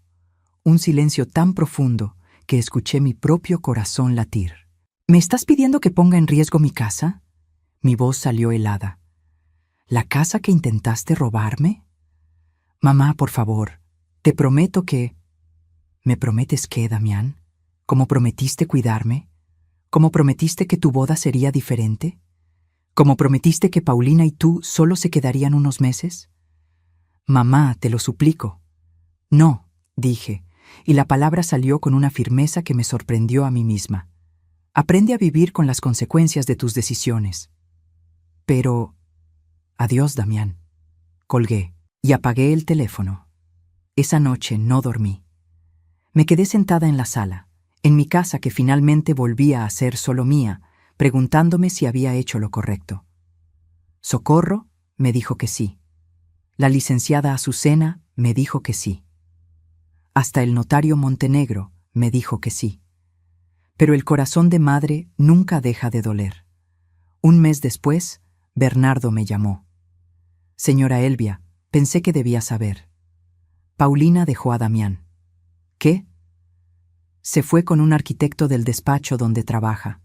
Un silencio tan profundo que escuché mi propio corazón latir. «¿Me estás pidiendo que ponga en riesgo mi casa?» Mi voz salió helada. «¿La casa que intentaste robarme?» «Mamá, por favor, te prometo que...» «¿Me prometes qué, Damián? ¿Cómo prometiste cuidarme? ¿Cómo prometiste que tu boda sería diferente? ¿Cómo prometiste que Paulina y tú solo se quedarían unos meses?» «Mamá, te lo suplico». «No», dije, y la palabra salió con una firmeza que me sorprendió a mí misma. «Aprende a vivir con las consecuencias de tus decisiones». «Pero...» «Adiós, Damián». Colgué y apagué el teléfono. Esa noche no dormí. Me quedé sentada en la sala, en mi casa que finalmente volvía a ser solo mía, preguntándome si había hecho lo correcto. Socorro me dijo que sí. La licenciada Azucena me dijo que sí. Hasta el notario Montenegro me dijo que sí. Pero el corazón de madre nunca deja de doler. Un mes después, Bernardo me llamó. Señora Elvia, pensé que debía saber. Paulina dejó a Damián. ¿Qué? Se fue con un arquitecto del despacho donde trabaja.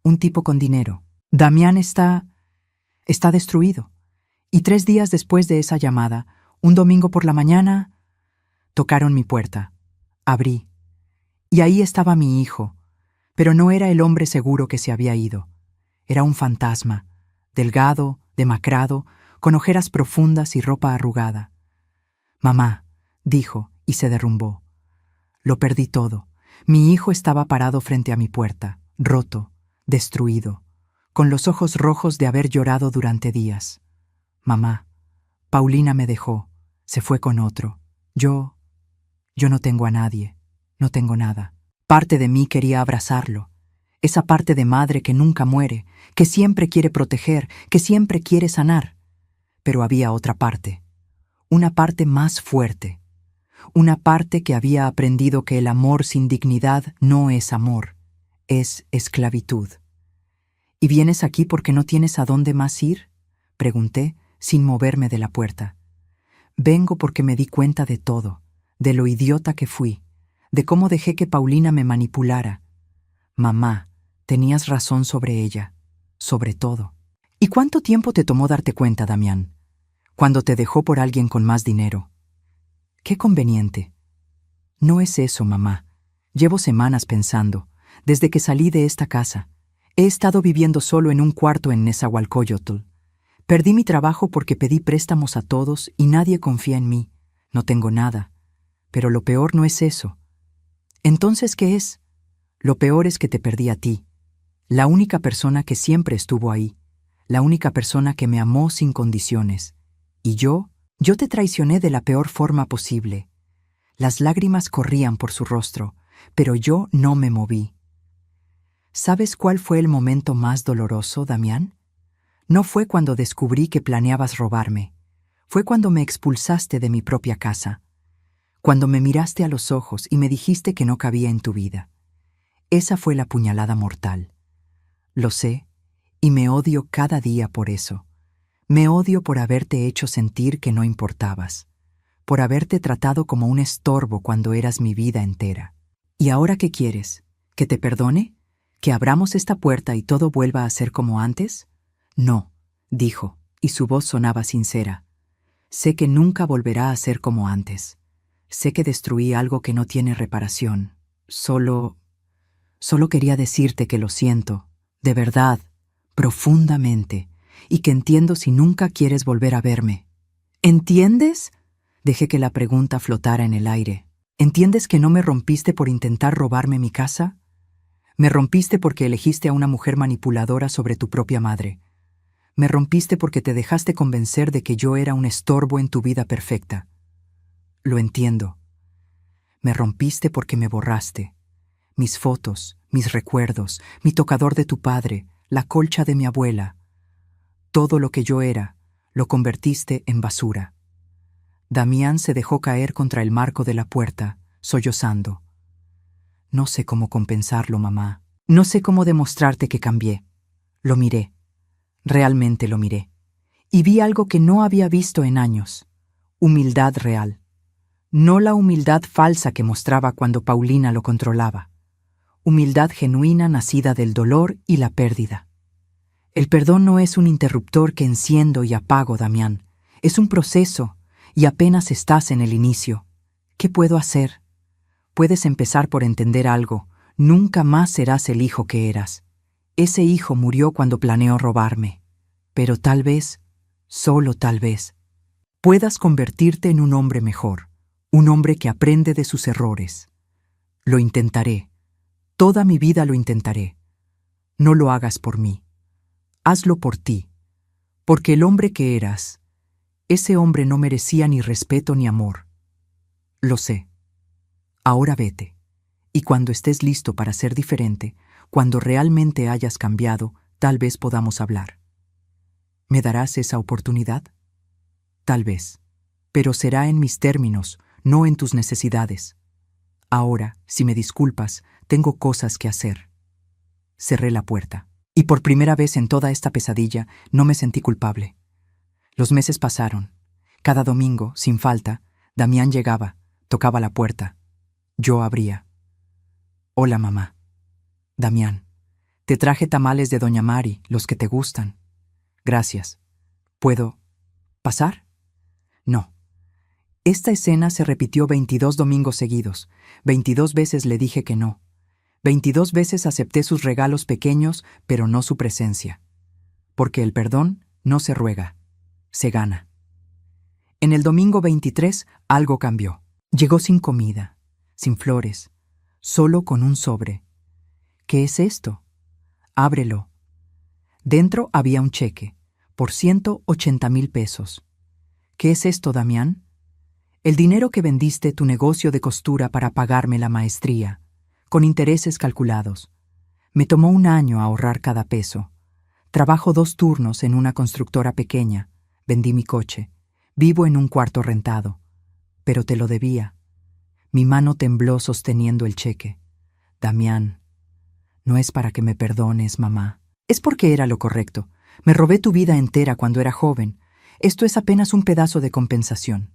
Un tipo con dinero. Damián está destruido. Y 3 días después de esa llamada, un domingo por la mañana, tocaron mi puerta. Abrí. Y ahí estaba mi hijo. Pero no era el hombre seguro que se había ido. Era un fantasma, delgado, demacrado, con ojeras profundas y ropa arrugada. Mamá, dijo, y se derrumbó. Lo perdí todo. Mi hijo estaba parado frente a mi puerta, roto, destruido, con los ojos rojos de haber llorado durante días. Mamá, Paulina me dejó, se fue con otro. Yo no tengo a nadie, no tengo nada. Parte de mí quería abrazarlo. Esa parte de madre que nunca muere, que siempre quiere proteger, que siempre quiere sanar. Pero había otra parte, una parte más fuerte, una parte que había aprendido que el amor sin dignidad no es amor, es esclavitud. ¿Y vienes aquí porque no tienes a dónde más ir?, pregunté, sin moverme de la puerta. Vengo porque me di cuenta de todo, de lo idiota que fui, de cómo dejé que Paulina me manipulara. Mamá, tenías razón sobre ella, sobre todo. ¿Y cuánto tiempo te tomó darte cuenta, Damián? Cuando te dejó por alguien con más dinero. Qué conveniente. No es eso, mamá. Llevo semanas pensando, desde que salí de esta casa. He estado viviendo solo en un cuarto en Nezahualcóyotl. Perdí mi trabajo porque pedí préstamos a todos y nadie confía en mí. No tengo nada. Pero lo peor no es eso. ¿Entonces qué es? Lo peor es que te perdí a ti, la única persona que siempre estuvo ahí, la única persona que me amó sin condiciones. Y yo te traicioné de la peor forma posible. Las lágrimas corrían por su rostro, pero yo no me moví. ¿Sabes cuál fue el momento más doloroso, Damián? No fue cuando descubrí que planeabas robarme. Fue cuando me expulsaste de mi propia casa. Cuando me miraste a los ojos y me dijiste que no cabía en tu vida. Esa fue la puñalada mortal. Lo sé, y me odio cada día por eso. Me odio por haberte hecho sentir que no importabas, por haberte tratado como un estorbo cuando eras mi vida entera. ¿Y ahora qué quieres? ¿Que te perdone? ¿Que abramos esta puerta y todo vuelva a ser como antes? No, dijo, y su voz sonaba sincera. Sé que nunca volverá a ser como antes. Sé que destruí algo que no tiene reparación. Solo quería decirte que lo siento, de verdad, profundamente, y que entiendo si nunca quieres volver a verme. ¿Entiendes? Dejé que la pregunta flotara en el aire. ¿Entiendes que no me rompiste por intentar robarme mi casa? Me rompiste porque elegiste a una mujer manipuladora sobre tu propia madre. Me rompiste porque te dejaste convencer de que yo era un estorbo en tu vida perfecta. Lo entiendo. Me rompiste porque me borraste. Mis fotos, mis recuerdos, mi tocador de tu padre, la colcha de mi abuela. Todo lo que yo era, lo convertiste en basura. Damián se dejó caer contra el marco de la puerta, sollozando. No sé cómo compensarlo, mamá. No sé cómo demostrarte que cambié. Lo miré. Realmente lo miré. Y vi algo que no había visto en años. Humildad real. No la humildad falsa que mostraba cuando Paulina lo controlaba. Humildad genuina nacida del dolor y la pérdida. El perdón no es un interruptor que enciendo y apago, Damián. Es un proceso, y apenas estás en el inicio. ¿Qué puedo hacer? Puedes empezar por entender algo. Nunca más serás el hijo que eras. Ese hijo murió cuando planeó robarme. Pero tal vez, solo tal vez, puedas convertirte en un hombre mejor, un hombre que aprende de sus errores. Lo intentaré. Toda mi vida lo intentaré. No lo hagas por mí. Hazlo por ti, porque el hombre que eras, ese hombre no merecía ni respeto ni amor. Lo sé. Ahora vete, y cuando estés listo para ser diferente, cuando realmente hayas cambiado, tal vez podamos hablar. ¿Me darás esa oportunidad? Tal vez. pero será en mis términos, no en tus necesidades. Ahora, si me disculpas, tengo cosas que hacer. Cerré la puerta. Y por primera vez en toda esta pesadilla no me sentí culpable. Los meses pasaron. Cada domingo, sin falta, Damián llegaba, tocaba la puerta. Yo abría. Hola, mamá. Damián, te traje tamales de Doña Mari, los que te gustan. Gracias. ¿Puedo pasar? No. Esta escena se repitió 22 domingos seguidos. 22 veces le dije que no. 22 veces acepté sus regalos pequeños, pero no su presencia. Porque el perdón no se ruega, se gana. En el domingo 23 algo cambió. Llegó sin comida, sin flores, solo con un sobre. ¿Qué es esto? Ábrelo. Dentro había un cheque, por 180,000 pesos. ¿Qué es esto, Damián? El dinero que vendiste tu negocio de costura para pagarme la maestría, con intereses calculados. Me tomó 1 año ahorrar cada peso. Trabajo 2 turnos en una constructora pequeña. Vendí mi coche. Vivo en un cuarto rentado. Pero te lo debía. Mi mano tembló sosteniendo el cheque. Damián, no es para que me perdones, mamá. Es porque era lo correcto. Me robé tu vida entera cuando era joven. Esto es apenas un pedazo de compensación.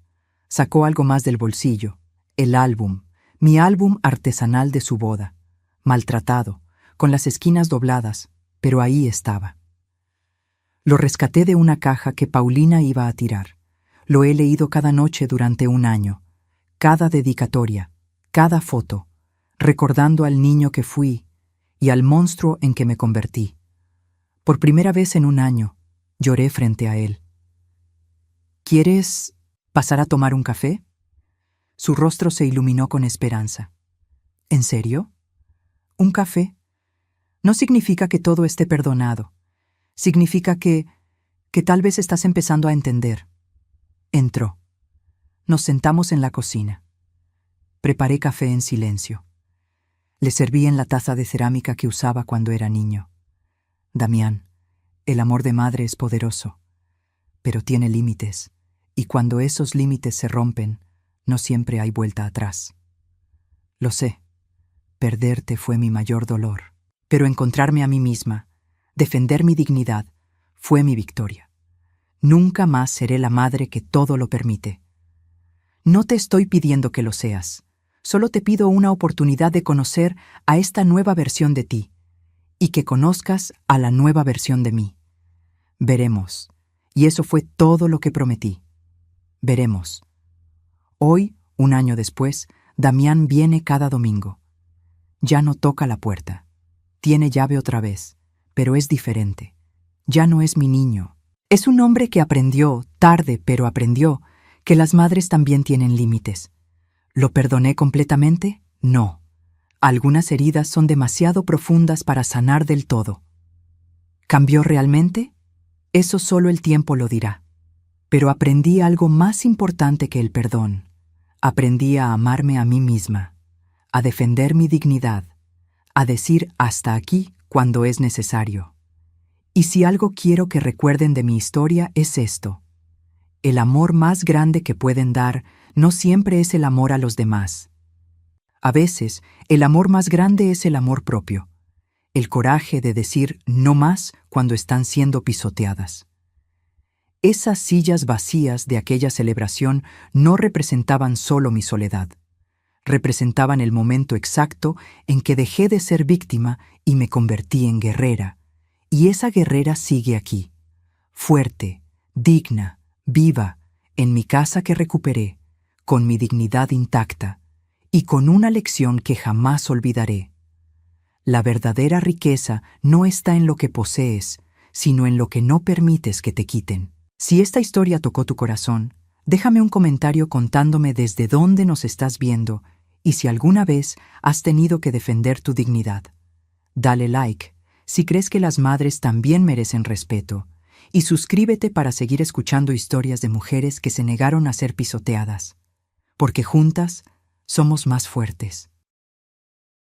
Sacó algo más del bolsillo. El álbum. Mi álbum artesanal de su boda. Maltratado, con las esquinas dobladas, pero ahí estaba. Lo rescaté de una caja que Paulina iba a tirar. Lo he leído cada noche durante 1 año. Cada dedicatoria, cada foto, recordando al niño que fui y al monstruo en que me convertí. Por primera vez en 1 año, lloré frente a él. ¿Quieres pasar a tomar un café? Su rostro se iluminó con esperanza. ¿En serio? ¿Un café? No significa que todo esté perdonado. Significa que tal vez estás empezando a entender. Entró. Nos sentamos en la cocina. Preparé café en silencio. Le serví en la taza de cerámica que usaba cuando era niño. Damián, el amor de madre es poderoso, pero tiene límites, y cuando esos límites se rompen, no siempre hay vuelta atrás. Lo sé, perderte fue mi mayor dolor, pero encontrarme a mí misma, defender mi dignidad, fue mi victoria. Nunca más seré la madre que todo lo permite. No te estoy pidiendo que lo seas, solo te pido una oportunidad de conocer a esta nueva versión de ti, y que conozcas a la nueva versión de mí. Veremos, y eso fue todo lo que prometí. Veremos. Hoy, 1 año después, Damián viene cada domingo. Ya no toca la puerta. Tiene llave otra vez, pero es diferente. Ya no es mi niño. Es un hombre que aprendió, tarde, pero aprendió, que las madres también tienen límites. ¿Lo perdoné completamente? No. Algunas heridas son demasiado profundas para sanar del todo. ¿Cambió realmente? Eso solo el tiempo lo dirá. Pero aprendí algo más importante que el perdón. Aprendí a amarme a mí misma, a defender mi dignidad, a decir hasta aquí cuando es necesario. Y si algo quiero que recuerden de mi historia es esto: el amor más grande que pueden dar no siempre es el amor a los demás. A veces, el amor más grande es el amor propio, el coraje de decir no más cuando están siendo pisoteadas. Esas sillas vacías de aquella celebración no representaban solo mi soledad. Representaban el momento exacto en que dejé de ser víctima y me convertí en guerrera. Y esa guerrera sigue aquí, fuerte, digna, viva, en mi casa que recuperé, con mi dignidad intacta y con una lección que jamás olvidaré. La verdadera riqueza no está en lo que posees, sino en lo que no permites que te quiten. Si esta historia tocó tu corazón, déjame un comentario contándome desde dónde nos estás viendo y si alguna vez has tenido que defender tu dignidad. Dale like si crees que las madres también merecen respeto y suscríbete para seguir escuchando historias de mujeres que se negaron a ser pisoteadas, porque juntas somos más fuertes.